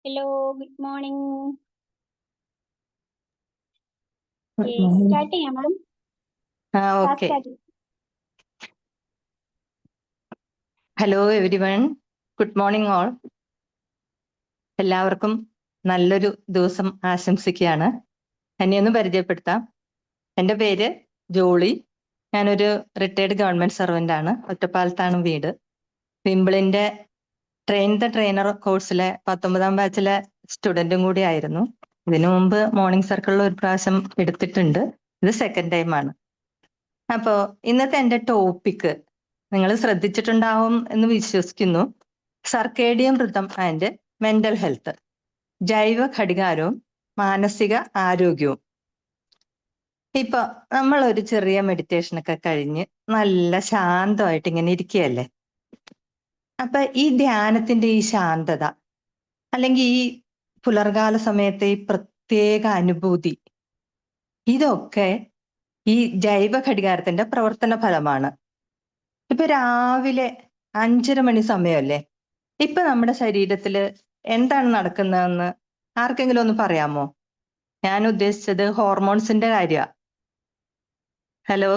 Hello, good morning. Good Okay, morning. start ചെയ്യാം ma'am. Fast Okay. start ചെയ്യാം. Hello everyone. Good morning all. എല്ലാവർക്കും നല്ലൊരു ദിവസം ആശംസിക്കുകയാണ്. എന്നെ ഒന്ന് പരിചയപ്പെടുത്താം. എൻ്റെ പേര് ജോളി. ഞാനൊരു റിട്ടയർഡ് ഗവൺമെന്റ് സർവന്റ് ആണ്. ഒറ്റപ്പാലത്താണ് വീട്. പിമ്പിളിന്റെ ട്രെയിൻ ദ ട്രെയിനർ കോഴ്സിലെ 19ാം ബാച്ചിലെ സ്റ്റുഡന്റും കൂടി ആയിരുന്നു. ഇതിനു മുമ്പ് മോർണിംഗ് സർക്കിളിൽ ഒരു പ്രാവശ്യം എടുത്തിട്ടുണ്ട്. ഇത് സെക്കൻഡ് ടൈം ആണ്. അപ്പോ ഇന്നത്തെ എൻ്റെ ടോപ്പിക്ക് നിങ്ങൾ ശ്രദ്ധിച്ചിട്ടുണ്ടാവും എന്ന് വിശ്വസിക്കുന്നു. സർക്കേഡിയം റിതം ആൻഡ് മെന്റൽ ഹെൽത്ത്, ജൈവ ഘടികാരവും മാനസിക ആരോഗ്യവും. ഇപ്പൊ നമ്മൾ ഒരു ചെറിയ മെഡിറ്റേഷൻ ഒക്കെ കഴിഞ്ഞ് നല്ല ശാന്തമായിട്ട് ഇങ്ങനെ ഇരിക്കുകയല്ലേ. അപ്പൊ ഈ ധ്യാനത്തിന്റെ ഈ ശാന്തത അല്ലെങ്കിൽ ഈ പുലർകാല സമയത്തെ ഈ പ്രത്യേക അനുഭൂതി, ഇതൊക്കെ ഈ ജൈവ ഘടികാരത്തിന്റെ പ്രവർത്തന ഫലമാണ്. ഇപ്പൊ രാവിലെ 5:30 മണി സമയമല്ലേ. ഇപ്പൊ നമ്മുടെ ശരീരത്തില് എന്താണ് നടക്കുന്നതെന്ന് ആർക്കെങ്കിലും ഒന്ന് പറയാമോ? ഞാൻ ഉദ്ദേശിച്ചത് ഹോർമോൺസിന്റെ കാര്യമാണ്. ഹലോ,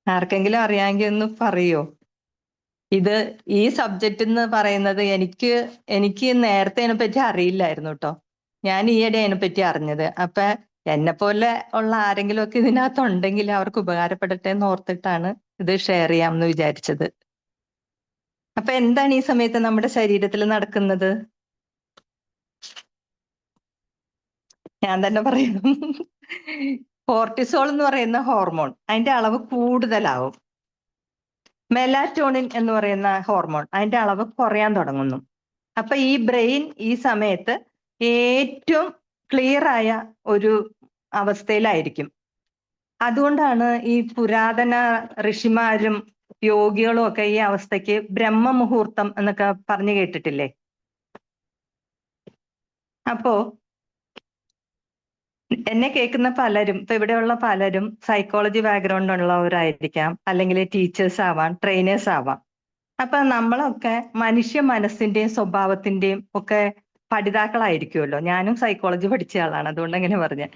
ആർക്കെങ്കിലും അറിയാമെങ്കിൽ ഒന്ന് പറയോ? ഇത് ഈ സബ്ജക്റ്റ് എന്ന് പറയുന്നത് എനിക്ക് നേരത്തെ അതിനെപ്പറ്റി അറിയില്ലായിരുന്നു കേട്ടോ. ഞാൻ ഈയിടെ അതിനെപ്പറ്റി അറിഞ്ഞത്. അപ്പൊ എന്നെ പോലെ ഉള്ള ആരെങ്കിലും ഒക്കെ ഇതിനകത്തുണ്ടെങ്കിൽ അവർക്ക് ഉപകാരപ്പെടട്ടെ എന്ന് ഓർത്തിട്ടാണ് ഇത് ഷെയർ ചെയ്യാമെന്ന് വിചാരിച്ചത്. അപ്പൊ എന്താണ് ഈ സമയത്ത് നമ്മുടെ ശരീരത്തിൽ നടക്കുന്നത്? ഞാൻ തന്നെ പറയാം. കോർട്ടിസോൾ എന്ന് പറയുന്ന ഹോർമോൺ, അതിന്റെ അളവ് കൂടുതലാവും. മെലാറ്റോണിൻ എന്ന് പറയുന്ന ഹോർമോൺ, അതിന്റെ അളവ് കുറയാൻ തുടങ്ങുന്നു. അപ്പൊ ഈ ബ്രെയിൻ ഈ സമയത്ത് ഏറ്റവും ക്ലിയർ ആയ ഒരു അവസ്ഥയിലായിരിക്കും. അതുകൊണ്ടാണ് ഈ പുരാതന ഋഷിമാരും യോഗികളും ഒക്കെ ഈ അവസ്ഥയ്ക്ക് ബ്രഹ്മമുഹൂർത്തം എന്നൊക്കെ പറഞ്ഞു കേട്ടിട്ടില്ലേ? അപ്പോ എന്നെ കേൾക്കുന്ന പലരും, ഇപ്പൊ ഇവിടെയുള്ള പലരും സൈക്കോളജി ബാക്ക്ഗ്രൗണ്ട് ഉള്ളവരായിരിക്കാം, അല്ലെങ്കിൽ ടീച്ചേഴ്സ് ആവാം, ട്രെയിനേഴ്സ് ആവാം. അപ്പൊ നമ്മളൊക്കെ മനുഷ്യ മനസ്സിന്റെയും സ്വഭാവത്തിന്റെയും ഒക്കെ പഠിതാക്കളായിരിക്കുമല്ലോ. ഞാനും സൈക്കോളജി പഠിച്ച ആളാണ്, അതുകൊണ്ട് അങ്ങനെ പറഞ്ഞ.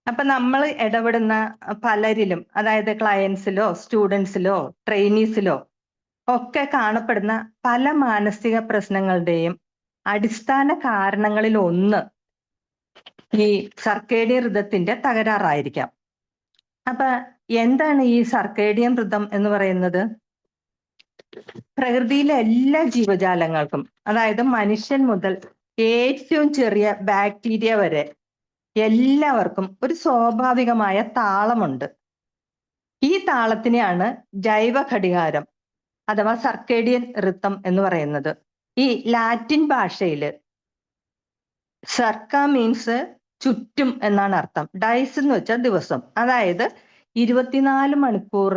അപ്പൊ നമ്മൾ ഇടപെടുന്ന പലരിലും, അതായത് ക്ലയൻസിലോ സ്റ്റുഡൻസിലോ ട്രെയിനീസിലോ ഒക്കെ കാണപ്പെടുന്ന പല മാനസിക പ്രശ്നങ്ങളുടെയും അടിസ്ഥാന കാരണങ്ങളിൽ ഒന്ന് ഈ സർക്കേഡിയൻ ഋതത്തിന്റെ തകരാറായിരിക്കാം. അപ്പൊ എന്താണ് ഈ സർക്കേഡിയൻ ഋതം എന്ന് പറയുന്നത്? പ്രകൃതിയിലെ എല്ലാ ജീവജാലങ്ങൾക്കും, അതായത് മനുഷ്യൻ മുതൽ ഏറ്റവും ചെറിയ ബാക്ടീരിയ വരെ എല്ലാവർക്കും ഒരു സ്വാഭാവികമായ താളമുണ്ട്. ഈ താളത്തിനെയാണ് ജൈവ ഘടികാരം അഥവാ സർക്കേഡിയൻ ഋതം എന്ന് പറയുന്നത്. ഈ ലാറ്റിൻ ഭാഷയില് സർക്ക മീൻസ് ചുറ്റും എന്നാണ് അർത്ഥം. ഡൈസ് എന്ന് വെച്ചാൽ ദിവസം, അതായത് 24 മണിക്കൂർ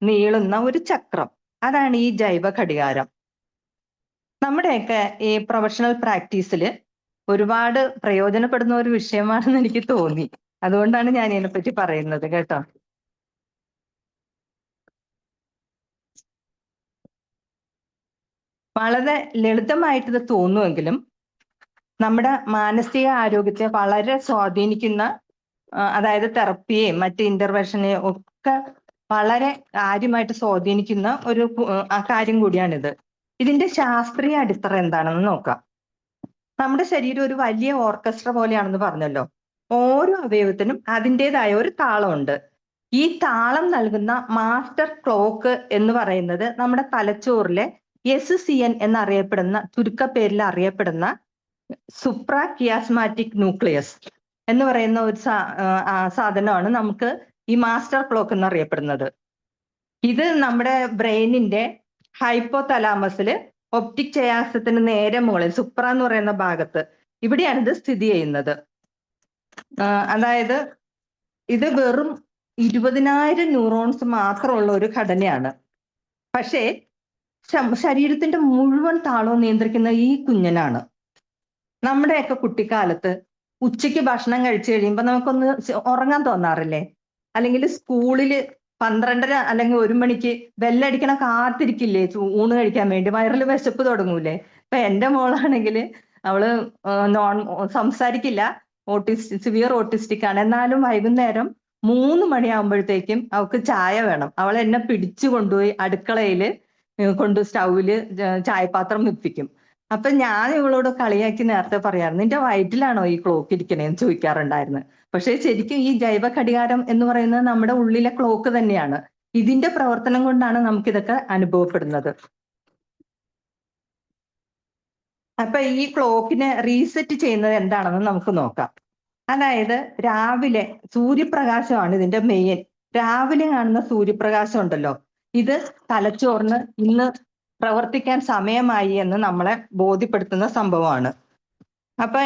നീളുന്ന ഒരു ചക്രം. അതാണ് ഈ ജൈവ ഘടികാരം. നമ്മുടെയൊക്കെ ഈ പ്രൊഫഷണൽ പ്രാക്ടീസിൽ ഒരുപാട് പ്രയോജനപ്പെടുന്ന ഒരു വിഷയമാണെന്ന് എനിക്ക് തോന്നി. അതുകൊണ്ടാണ് ഞാൻ ഇതിനെപ്പറ്റി പറയുന്നത് കേട്ടോ. വളരെ ലളിതമായിട്ട് ഇത് തോന്നുമെങ്കിലും നമ്മുടെ മാനസിക ആരോഗ്യത്തെ വളരെ സ്വാധീനിക്കുന്ന, അതായത് തെറപ്പിയെയും മറ്റ് ഇന്റർവെൻഷനെയും ഒക്കെ വളരെ കാര്യമായിട്ട് സ്വാധീനിക്കുന്ന ഒരു കാര്യം കൂടിയാണിത്. ഇതിന്റെ ശാസ്ത്രീയ അടിത്തറ എന്താണെന്ന് നോക്കാം. നമ്മുടെ ശരീരം ഒരു വലിയ ഓർക്കസ്ട്ര പോലെയാണെന്ന് പറഞ്ഞല്ലോ. ഓരോ അവയവത്തിനും അതിൻ്റെതായ ഒരു താളമുണ്ട്. ഈ താളം നൽകുന്ന മാസ്റ്റർ ക്ലോക്ക് എന്ന് പറയുന്നത് നമ്മുടെ തലച്ചോറിലെ SCN എന്നറിയപ്പെടുന്ന, ചുരുക്കപ്പേരിൽ അറിയപ്പെടുന്ന സുപ്രാ കിയാസ്മാറ്റിക് ന്യൂക്ലിയസ് എന്ന് പറയുന്ന ഒരു സാധനമാണ് നമുക്ക് ഈ മാസ്റ്റർ ക്ലോക്ക് എന്നറിയപ്പെടുന്നത്. ഇത് നമ്മുടെ ബ്രെയിനിന്റെ ഹൈപ്പോ തലാമസില് ഒപ്റ്റിക് ചെയാസത്തിന് നേരെ മുകളിൽ സുപ്ര എന്ന് പറയുന്ന ഭാഗത്ത്, ഇവിടെയാണ് ഇത് സ്ഥിതി ചെയ്യുന്നത്. അതായത് ഇത് വെറും 20,000 ന്യൂറോൺസ് മാത്രമുള്ള ഒരു ഘടനയാണ്. പക്ഷേ ശരീരത്തിന്റെ മുഴുവൻ താളവും നിയന്ത്രിക്കുന്ന ഈ കുഞ്ഞനാണ്. നമ്മുടെയൊക്കെ കുട്ടിക്കാലത്ത് ഉച്ചയ്ക്ക് ഭക്ഷണം കഴിച്ചു കഴിയുമ്പോൾ നമുക്കൊന്ന് ഉറങ്ങാൻ തോന്നാറില്ലേ? അല്ലെങ്കിൽ സ്കൂളിൽ 12:30 അല്ലെങ്കിൽ 1 മണിക്ക് ബെല്ലടിക്കണ കാത്തിരിക്കില്ലേ ഊണ് കഴിക്കാൻ വേണ്ടി, വയറിൽ വിശപ്പ് തുടങ്ങൂലേ. ഇപ്പൊ എന്റെ മോളാണെങ്കിൽ അവള് സംസാരിക്കില്ല, സിവിയർ ഓട്ടിസ്റ്റിക് ആണ്. എന്നാലും വൈകുന്നേരം 3 മണിയാകുമ്പോഴത്തേക്കും അവൾക്ക് ചായ വേണം. അവൾ എന്നെ പിടിച്ചു കൊണ്ടുപോയി അടുക്കളയിൽ സ്റ്റൗവില് ചായപാത്രം വെപ്പിക്കും. അപ്പൊ ഞാൻ ഇവളോട് കളിയാക്കി നേരത്തെ പറയാറുണ്ട്, നിന്റെ വയറ്റിലാണോ ഈ ക്ലോക്ക് ഇരിക്കണേന്ന് ചോദിക്കാറുണ്ടായിരുന്നു. പക്ഷെ ശരിക്കും ഈ ജൈവ ഘടികാരം എന്ന് പറയുന്നത് നമ്മുടെ ഉള്ളിലെ ക്ലോക്ക് തന്നെയാണ്. ഇതിന്റെ പ്രവർത്തനം കൊണ്ടാണ് നമുക്കിതൊക്കെ അനുഭവപ്പെടുന്നത്. അപ്പൊ ഈ ക്ലോക്കിനെ റീസെറ്റ് ചെയ്യുന്നത് എന്താണെന്ന് നമുക്ക് നോക്കാം. അതായത് രാവിലെ സൂര്യപ്രകാശമാണ് ഇതിന്റെ മെയിൻ. രാവിലെ കാണുന്ന സൂര്യപ്രകാശം ഉണ്ടല്ലോ, ഇത് തലച്ചോറിന് ഇന്ന് പ്രവർത്തിക്കാൻ സമയമായി എന്ന് നമ്മളെ ബോധ്യപ്പെടുത്തുന്ന സംഭവമാണ്. അപ്പൊ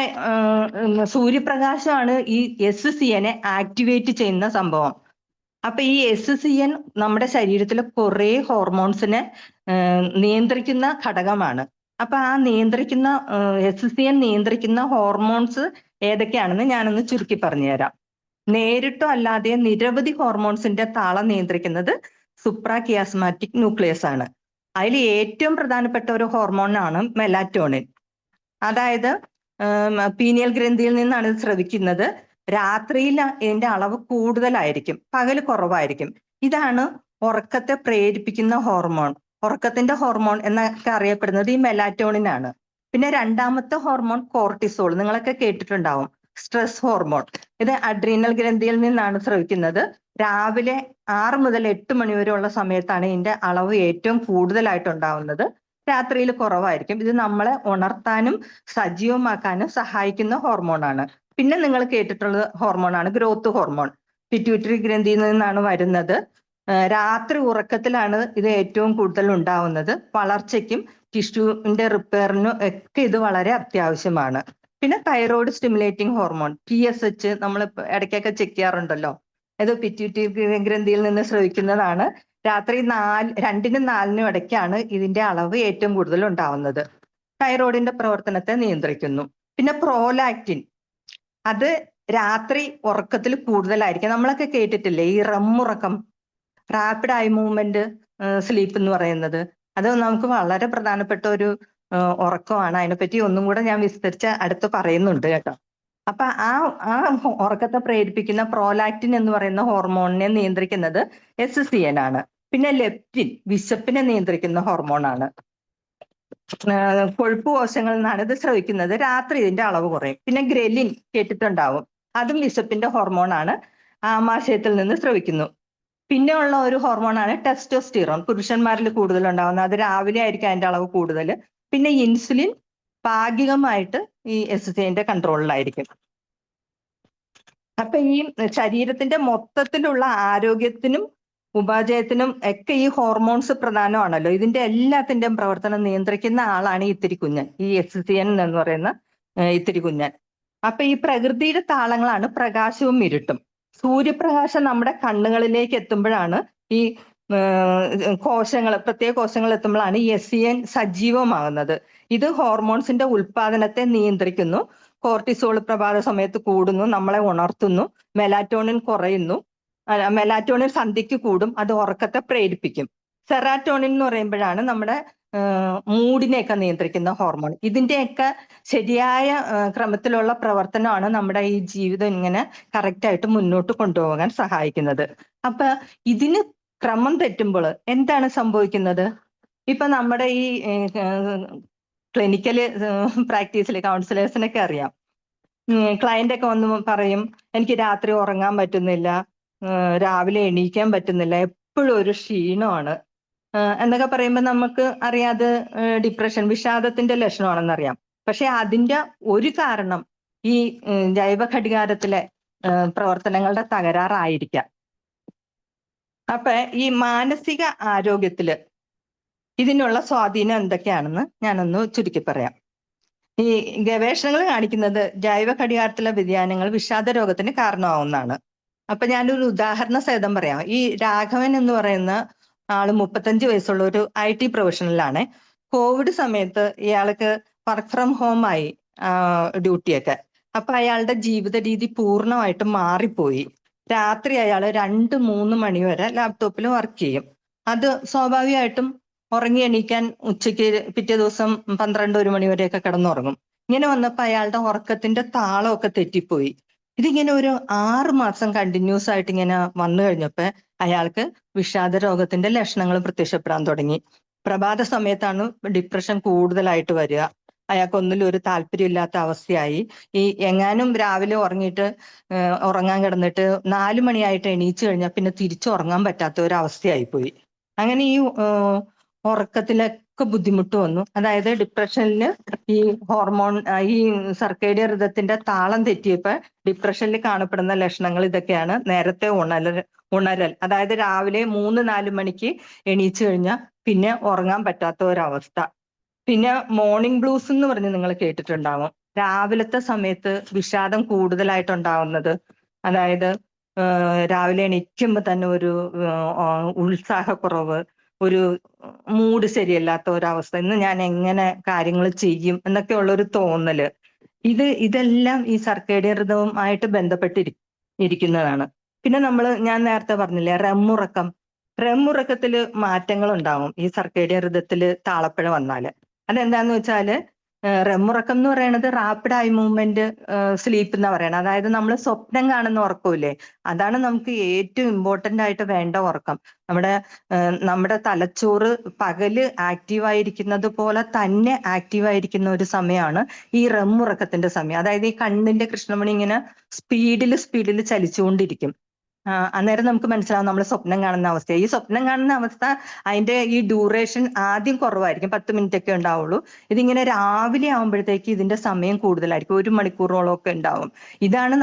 സൂര്യപ്രകാശമാണ് ഈ SCN ആക്ടിവേറ്റ് ചെയ്യുന്ന സംഭവം. അപ്പൊ ഈ SCN നമ്മുടെ ശരീരത്തിലെ കുറെ ഹോർമോൺസിനെ നിയന്ത്രിക്കുന്ന ഘടകമാണ്. അപ്പൊ ആ നിയന്ത്രിക്കുന്ന SCN നിയന്ത്രിക്കുന്ന ഹോർമോൺസ് ഏതൊക്കെയാണെന്ന് ഞാനൊന്ന് ചുരുക്കി പറഞ്ഞുതരാം. നേരിട്ടോ അല്ലാതെ നിരവധി ഹോർമോൺസിന്റെ താളം നിയന്ത്രിക്കുന്നത് സുപ്രാകിയാസ്മാറ്റിക് ന്യൂക്ലിയസ് ആണ്. അതിൽ ഏറ്റവും പ്രധാനപ്പെട്ട ഒരു ഹോർമോണാണ് മെലാറ്റോണിൻ. അതായത് പീനിയൽ ഗ്രന്ഥിയിൽ നിന്നാണ് ഇത് സ്രവിക്കുന്നത്. രാത്രിയിൽ ഇതിന്റെ അളവ് കൂടുതലായിരിക്കും, പകല് കുറവായിരിക്കും. ഇതാണ് ഉറക്കത്തെ പ്രേരിപ്പിക്കുന്ന ഹോർമോൺ. ഉറക്കത്തിന്റെ ഹോർമോൺ എന്നൊക്കെ അറിയപ്പെടുന്നത് ഈ മെലാറ്റോണിൻ ആണ്. പിന്നെ രണ്ടാമത്തെ ഹോർമോൺ കോർട്ടിസോൾ, നിങ്ങളൊക്കെ കേട്ടിട്ടുണ്ടാവും, സ്ട്രെസ് ഹോർമോൺ. ഇത് അഡ്രീനൽ ഗ്രന്ഥിയിൽ നിന്നാണ് സ്രവിക്കുന്നത്. രാവിലെ 6 മുതൽ 8 മണി വരെയുള്ള സമയത്താണ് ഇതിന്റെ അളവ് ഏറ്റവും കൂടുതലായിട്ടുണ്ടാവുന്നത്. രാത്രിയിൽ കുറവായിരിക്കും. ഇത് നമ്മളെ ഉണർത്താനും സജീവമാക്കാനും സഹായിക്കുന്ന ഹോർമോണാണ്. പിന്നെ നിങ്ങൾ കേട്ടിട്ടുള്ള ഹോർമോണാണ് ഗ്രോത്ത് ഹോർമോൺ. പിറ്റ്യൂട്ടറി ഗ്രന്ഥിയിൽ നിന്നാണ് വരുന്നത്. രാത്രി ഉറക്കത്തിലാണ് ഇത് ഏറ്റവും കൂടുതൽ ഉണ്ടാവുന്നത്. വളർച്ചയ്ക്കും ടിഷ്യൂവിന്റെ റിപ്പയറിനും ഒക്കെ ഇത് വളരെ അത്യാവശ്യമാണ്. പിന്നെ തൈറോയ്ഡ് സ്റ്റിമുലേറ്റിംഗ് ഹോർമോൺ TSH നമ്മൾ ഇടയ്ക്കൊക്കെ ചെക്ക് ചെയ്യാറുണ്ടല്ലോ, ഇത് പിറ്റ്യൂട്ടറി ഗ്രന്ഥിയിൽ നിന്ന് സ്രവിക്കുന്നതാണ്. രാത്രി 2-നും 4-നും ഇടയ്ക്കാണ് ഇതിന്റെ അളവ് ഏറ്റവും കൂടുതൽ ഉണ്ടാവുന്നത്. തൈറോയിഡിന്റെ പ്രവർത്തനത്തെ നിയന്ത്രിക്കുന്നു. പിന്നെ പ്രോലാക്റ്റിൻ, അത് രാത്രി ഉറക്കത്തിൽ കൂടുതലായിരിക്കും. നമ്മളൊക്കെ കേട്ടിട്ടില്ലേ ഈ REM ഉറക്കം, റാപ്പിഡ് ഐ മൂവ്മെന്റ് സ്ലീപ്പ് എന്ന് പറയുന്നത്. അത് നമുക്ക് വളരെ പ്രധാനപ്പെട്ട ഒരു ഉറക്കമാണ്. അതിനെപ്പറ്റി ഒന്നും കൂടെ ഞാൻ വിസ്തരിച്ച് അടുത്ത് പറയുന്നുണ്ട് കേട്ടോ. അപ്പൊ ആ ഉറക്കത്തെ പ്രേരിപ്പിക്കുന്ന പ്രോലാക്റ്റിൻ എന്ന് പറയുന്ന ഹോർമോണിനെ നിയന്ത്രിക്കുന്നത് SCN ആണ്. പിന്നെ ലെപ്റ്റിൻ വിശപ്പിനെ നിയന്ത്രിക്കുന്ന ഹോർമോണാണ്. കൊഴുപ്പ് കോശങ്ങളിൽ നിന്നാണ് ഇത് സ്രവിക്കുന്നത്. രാത്രി ഇതിന്റെ അളവ് കുറയും. പിന്നെ ഗ്രലിൻ കേട്ടിട്ടുണ്ടാവും, അതും വിശപ്പിന്റെ ഹോർമോണാണ്, ആമാശയത്തിൽ നിന്ന് സ്രവിക്കുന്നു. പിന്നെ ഉള്ള ഒരു ഹോർമോണാണ് ടെസ്റ്റോസ്റ്റിറോൺ, പുരുഷന്മാരിൽ കൂടുതൽ ഉണ്ടാവുന്നത്. അത് രാവിലെ ആയിരിക്കും അതിന്റെ അളവ് കൂടുതൽ. പിന്നെ ഇൻസുലിൻ ഭാഗികമായിട്ട് ഈ SCNന്റെ കൺട്രോളിലായിരിക്കും. അപ്പൊ ഈ ശരീരത്തിന്റെ മൊത്തത്തിലുള്ള ആരോഗ്യത്തിനും ഉപാജയത്തിനും ഒക്കെ ഈ ഹോർമോൺസ് പ്രധാനമാണല്ലോ. ഇതിന്റെ എല്ലാത്തിന്റെയും പ്രവർത്തനം നിയന്ത്രിക്കുന്ന ആളാണ് ഈ ഇത്തിരി കുഞ്ഞൻ, ഈ SCN എന്ന് പറയുന്ന ഇത്തിരി കുഞ്ഞൻ. അപ്പൊ ഈ പ്രകൃതിയുടെ താളങ്ങളാണ് പ്രകാശവും ഇരുട്ടും. സൂര്യപ്രകാശം നമ്മുടെ കണ്ണുകളിലേക്ക് എത്തുമ്പോഴാണ് ഈ പ്രത്യേക കോശങ്ങൾ എത്തുമ്പോഴാണ് ഈ SCN സജീവമാകുന്നത്. ഇത് ഹോർമോൺസിന്റെ ഉൽപാദനത്തെ നിയന്ത്രിക്കുന്നു. കോർട്ടിസോൾ പ്രഭാത സമയത്ത് കൂടുന്നു, നമ്മളെ ഉണർത്തുന്നു. മെലാറ്റോണിൻ കുറയുന്നു, മെലാറ്റോണിൻ സന്ധ്യയ്ക്ക് കൂടും, അത് ഉറക്കത്തെ പ്രേരിപ്പിക്കും. സെറാറ്റോണിൻ എന്ന് പറയുമ്പോഴാണ് നമ്മുടെ മൂഡിനെയൊക്കെ നിയന്ത്രിക്കുന്ന ഹോർമോൺ. ഇതിന്റെയൊക്കെ ശരിയായ ക്രമത്തിലുള്ള പ്രവർത്തനമാണ് നമ്മുടെ ഈ ജീവിതം ഇങ്ങനെ കറക്റ്റായിട്ട് മുന്നോട്ട് കൊണ്ടുപോകാൻ സഹായിക്കുന്നത്. അപ്പൊ ഇതിന് ക്രമം തെറ്റുമ്പോൾ എന്താണ് സംഭവിക്കുന്നത്? ഇപ്പൊ നമ്മുടെ ഈ ക്ലിനിക്കൽ പ്രാക്ടീസിൽ കൗൺസിലേഴ്സിനൊക്കെ അറിയാം, ക്ലയന്റ് ഒക്കെ വന്ന് പറയും, എനിക്ക് രാത്രി ഉറങ്ങാൻ പറ്റുന്നില്ല, രാവിലെ എണീക്കാൻ പറ്റുന്നില്ല, എപ്പോഴും ഒരു ക്ഷീണമാണ് എന്നൊക്കെ പറയുമ്പോൾ നമുക്ക് അറിയാതെ ഡിപ്രഷൻ, വിഷാദത്തിന്റെ ലക്ഷണമാണെന്നറിയാം. പക്ഷെ അതിന്റെ ഒരു കാരണം ഈ ജൈവ ഘടികാരത്തിലെ പ്രവർത്തനങ്ങളുടെ തകരാറായിരിക്കാം. അപ്പൊ ഈ മാനസിക ആരോഗ്യത്തില് ഇതിനുള്ള സ്വാധീനം എന്തൊക്കെയാണെന്ന് ഞാനൊന്ന് ചുരുക്കി പറയാം. ഈ ഗവേഷണങ്ങൾ കാണിക്കുന്നത് ജൈവ ഘടികാരത്തിലെ വ്യതിയാനങ്ങൾ വിഷാദ രോഗത്തിന് കാരണമാവുന്നതാണ്. അപ്പൊ ഞാനൊരു ഉദാഹരണ സഹിതം പറയാം. ഈ രാഘവൻ എന്ന് പറയുന്ന ആള് 35 വയസ്സുള്ള ഒരു IT പ്രൊഫഷണലാണ്. കോവിഡ് സമയത്ത് ഇയാൾക്ക് വർക്ക് ഫ്രം ഹോം ആയി ഡ്യൂട്ടിയൊക്കെ. അപ്പൊ അയാളുടെ ജീവിത രീതി പൂർണ്ണമായിട്ടും മാറിപ്പോയി. രാത്രി അയാൾ 2-3 മണി വരെ ലാപ്ടോപ്പിൽ വർക്ക് ചെയ്യും. അത് സ്വാഭാവികമായിട്ടും ഉറങ്ങി എണീക്കാൻ ഉച്ചയ്ക്ക് പിറ്റേ ദിവസം 12-1 മണി വരെയൊക്കെ കിടന്നുറങ്ങും. ഇങ്ങനെ വന്നപ്പോൾ അയാളുടെ ഉറക്കത്തിന്റെ താളമൊക്കെ തെറ്റിപ്പോയി. ഇതിങ്ങനെ ഒരു 6 മാസം കണ്ടിന്യൂസ് ആയിട്ട് ഇങ്ങനെ വന്നു കഴിഞ്ഞപ്പോ അയാൾക്ക് വിഷാദ രോഗത്തിന്റെ ലക്ഷണങ്ങൾ പ്രത്യക്ഷപ്പെടാൻ തുടങ്ങി. പ്രഭാത സമയത്താണ് ഡിപ്രഷൻ കൂടുതലായിട്ട് വരിക. അയാൾക്ക് ഒന്നിലും ഒരു താല്പര്യമില്ലാത്ത അവസ്ഥയായി. ഈ എങ്ങാനും രാവിലെ ഉറങ്ങിയിട്ട് ഉറങ്ങാൻ കിടന്നിട്ട് 4 മണിയായിട്ട് എണീച്ചു കഴിഞ്ഞാൽ പിന്നെ തിരിച്ചു ഉറങ്ങാൻ പറ്റാത്ത ഒരു അവസ്ഥയായി പോയി. അങ്ങനെ ഈ ഉറക്കത്തിലൊക്കെ ബുദ്ധിമുട്ട് വന്നു. അതായത് ഡിപ്രഷനിൽ ഈ ഹോർമോൺ ഈ സർക്കേഡിയൻ റിതത്തിന്റെ താളം തെറ്റിയപ്പോ ഡിപ്രഷനിൽ കാണപ്പെടുന്ന ലക്ഷണങ്ങൾ ഇതൊക്കെയാണ്. നേരത്തെ ഉണരൽ, അതായത് രാവിലെ 3-4 മണിക്ക് എണീച്ചു കഴിഞ്ഞാൽ പിന്നെ ഉറങ്ങാൻ പറ്റാത്ത ഒരവസ്ഥ. പിന്നെ മോർണിംഗ് ബ്ലൂസ് എന്ന് പറഞ്ഞ് നിങ്ങൾ കേട്ടിട്ടുണ്ടാവും. രാവിലത്തെ സമയത്ത് വിഷാദം കൂടുതലായിട്ടുണ്ടാവുന്നത്. അതായത് രാവിലെ എണീക്കുമ്പോ തന്നെ ഒരു ഉത്സാഹക്കുറവ്, ഒരു മൂഡ് ശരിയല്ലാത്ത ഒരവസ്ഥ, ഇന്ന് ഞാൻ എങ്ങനെ കാര്യങ്ങൾ ചെയ്യും എന്നൊക്കെ ഉള്ളൊരു തോന്നല്. ഇതെല്ലാം ഈ സർക്കേഡിയൻ ഋതവുമായിട്ട് ബന്ധപ്പെട്ടിരിക്കുന്നതാണ്. പിന്നെ ഞാൻ നേരത്തെ പറഞ്ഞില്ലേ REM ഉറക്കത്തില് മാറ്റങ്ങൾ ഉണ്ടാവും ഈ സർക്കേഡിയൻ ഋതത്തില് താളപ്പിഴ വന്നാല്. അതെന്താന്ന് വെച്ചാല് REM ഉറക്കം എന്ന് പറയുന്നത് റാപ്പിഡ് ഐ മൂവ്മെന്റ് സ്ലീപ്പ് എന്നാ പറയണത്. അതായത് നമ്മൾ സ്വപ്നം കാണുന്ന ഉറക്കമില്ലേ, അതാണ് നമുക്ക് ഏറ്റവും ഇമ്പോർട്ടന്റ് ആയിട്ട് വേണ്ട ഉറക്കം. നമ്മുടെ തലച്ചോറ് പകല് ആക്റ്റീവായിരിക്കുന്നത് പോലെ തന്നെ ആക്റ്റീവായിരിക്കുന്ന ഒരു സമയമാണ് ഈ REM ഉറക്കത്തിന്റെ സമയം. അതായത് ഈ കണ്ണിന്റെ കൃഷ്ണമണി ഇങ്ങനെ സ്പീഡിൽ ചലിച്ചുകൊണ്ടിരിക്കും. അന്നേരം നമുക്ക് മനസ്സിലാവും നമ്മൾ സ്വപ്നം കാണുന്ന അവസ്ഥ. ഈ സ്വപ്നം കാണുന്ന അവസ്ഥ അതിന്റെ ഈ ഡ്യൂറേഷൻ ആദ്യം കുറവായിരിക്കും, 10 മിനിറ്റ് ഒക്കെ ഉണ്ടാവുള്ളൂ. ഇതിങ്ങനെ രാവിലെ ആകുമ്പോഴത്തേക്ക് ഇതിന്റെ സമയം കൂടുതലായിരിക്കും, 1 മണിക്കൂറോളം ഒക്കെ ഉണ്ടാവും. ഇതാണ്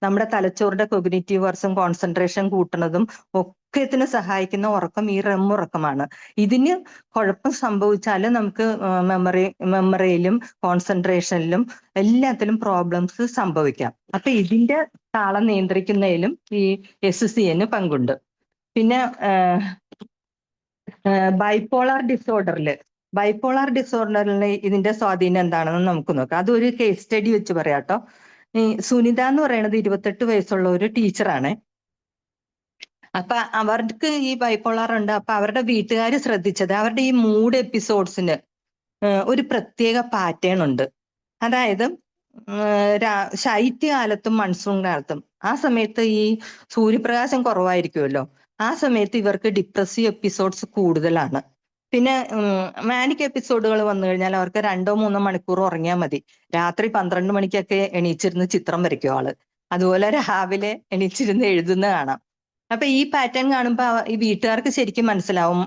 നമ്മുടെ തലച്ചോറിന്റെ കൊഗ്നിറ്റീവ് വർക്സും കോൺസെൻട്രേഷൻ കൂട്ടുന്നതും ഒക്കത്തിന് സഹായിക്കുന്ന ഉറക്കം ഈ REM ഉറക്കമാണ്. ഇതിന് കുഴപ്പം സംഭവിച്ചാൽ നമുക്ക് മെമ്മറിയിലും കോൺസെൻട്രേഷനിലും എല്ലാത്തിലും പ്രോബ്ലംസ് സംഭവിക്കാം. അപ്പൊ ഇതിന്റെ താളം നിയന്ത്രിക്കുന്നതിലും ഈ SCN പങ്കുണ്ട്. പിന്നെ ബൈപോളാർ ഡിസോർഡറിൽ ഇതിന്റെ സ്വാധീനം എന്താണെന്ന് നമുക്ക് നോക്കാം. അതൊരു കേസ് സ്റ്റഡി വെച്ച് പറയാട്ടോ. ഈ സുനിത എന്ന് പറയുന്നത് 28 വയസ്സുള്ള ഒരു ടീച്ചറാണ്. അപ്പൊ അവർക്ക് ഈ ബൈപോളാർ ഉണ്ട്. അപ്പൊ അവരുടെ വീട്ടുകാർ ശ്രദ്ധിച്ചത് അവരുടെ ഈ മൂഡ് എപ്പിസോഡ്സിന് ഒരു പ്രത്യേക പാറ്റേൺ ഉണ്ട്. അതായത് ശൈത്യകാലത്തും മൺസൂൺ കാലത്തും ആ സമയത്ത് ഈ സൂര്യപ്രകാശം കുറവായിരിക്കുമല്ലോ, ആ സമയത്ത് ഇവർക്ക് ഡിപ്രസീവ് എപ്പിസോഡ്സ് കൂടുതലാണ്. പിന്നെ മാനിക് എപ്പിസോഡുകൾ വന്നു കഴിഞ്ഞാൽ അവർക്ക് 2-3 മണിക്കൂർ ഉറങ്ങിയാൽ മതി. രാത്രി 12 മണിക്കൊക്കെ എണീച്ചിരുന്ന് ചിത്രം വരയ്ക്കും ആള്. അതുപോലെ രാവിലെ എണീച്ചിരുന്ന് എഴുതുന്ന കാണാം. അപ്പൊ ഈ പാറ്റേൺ കാണുമ്പോ ഈ വീട്ടുകാർക്ക് ശരിക്കും മനസ്സിലാവും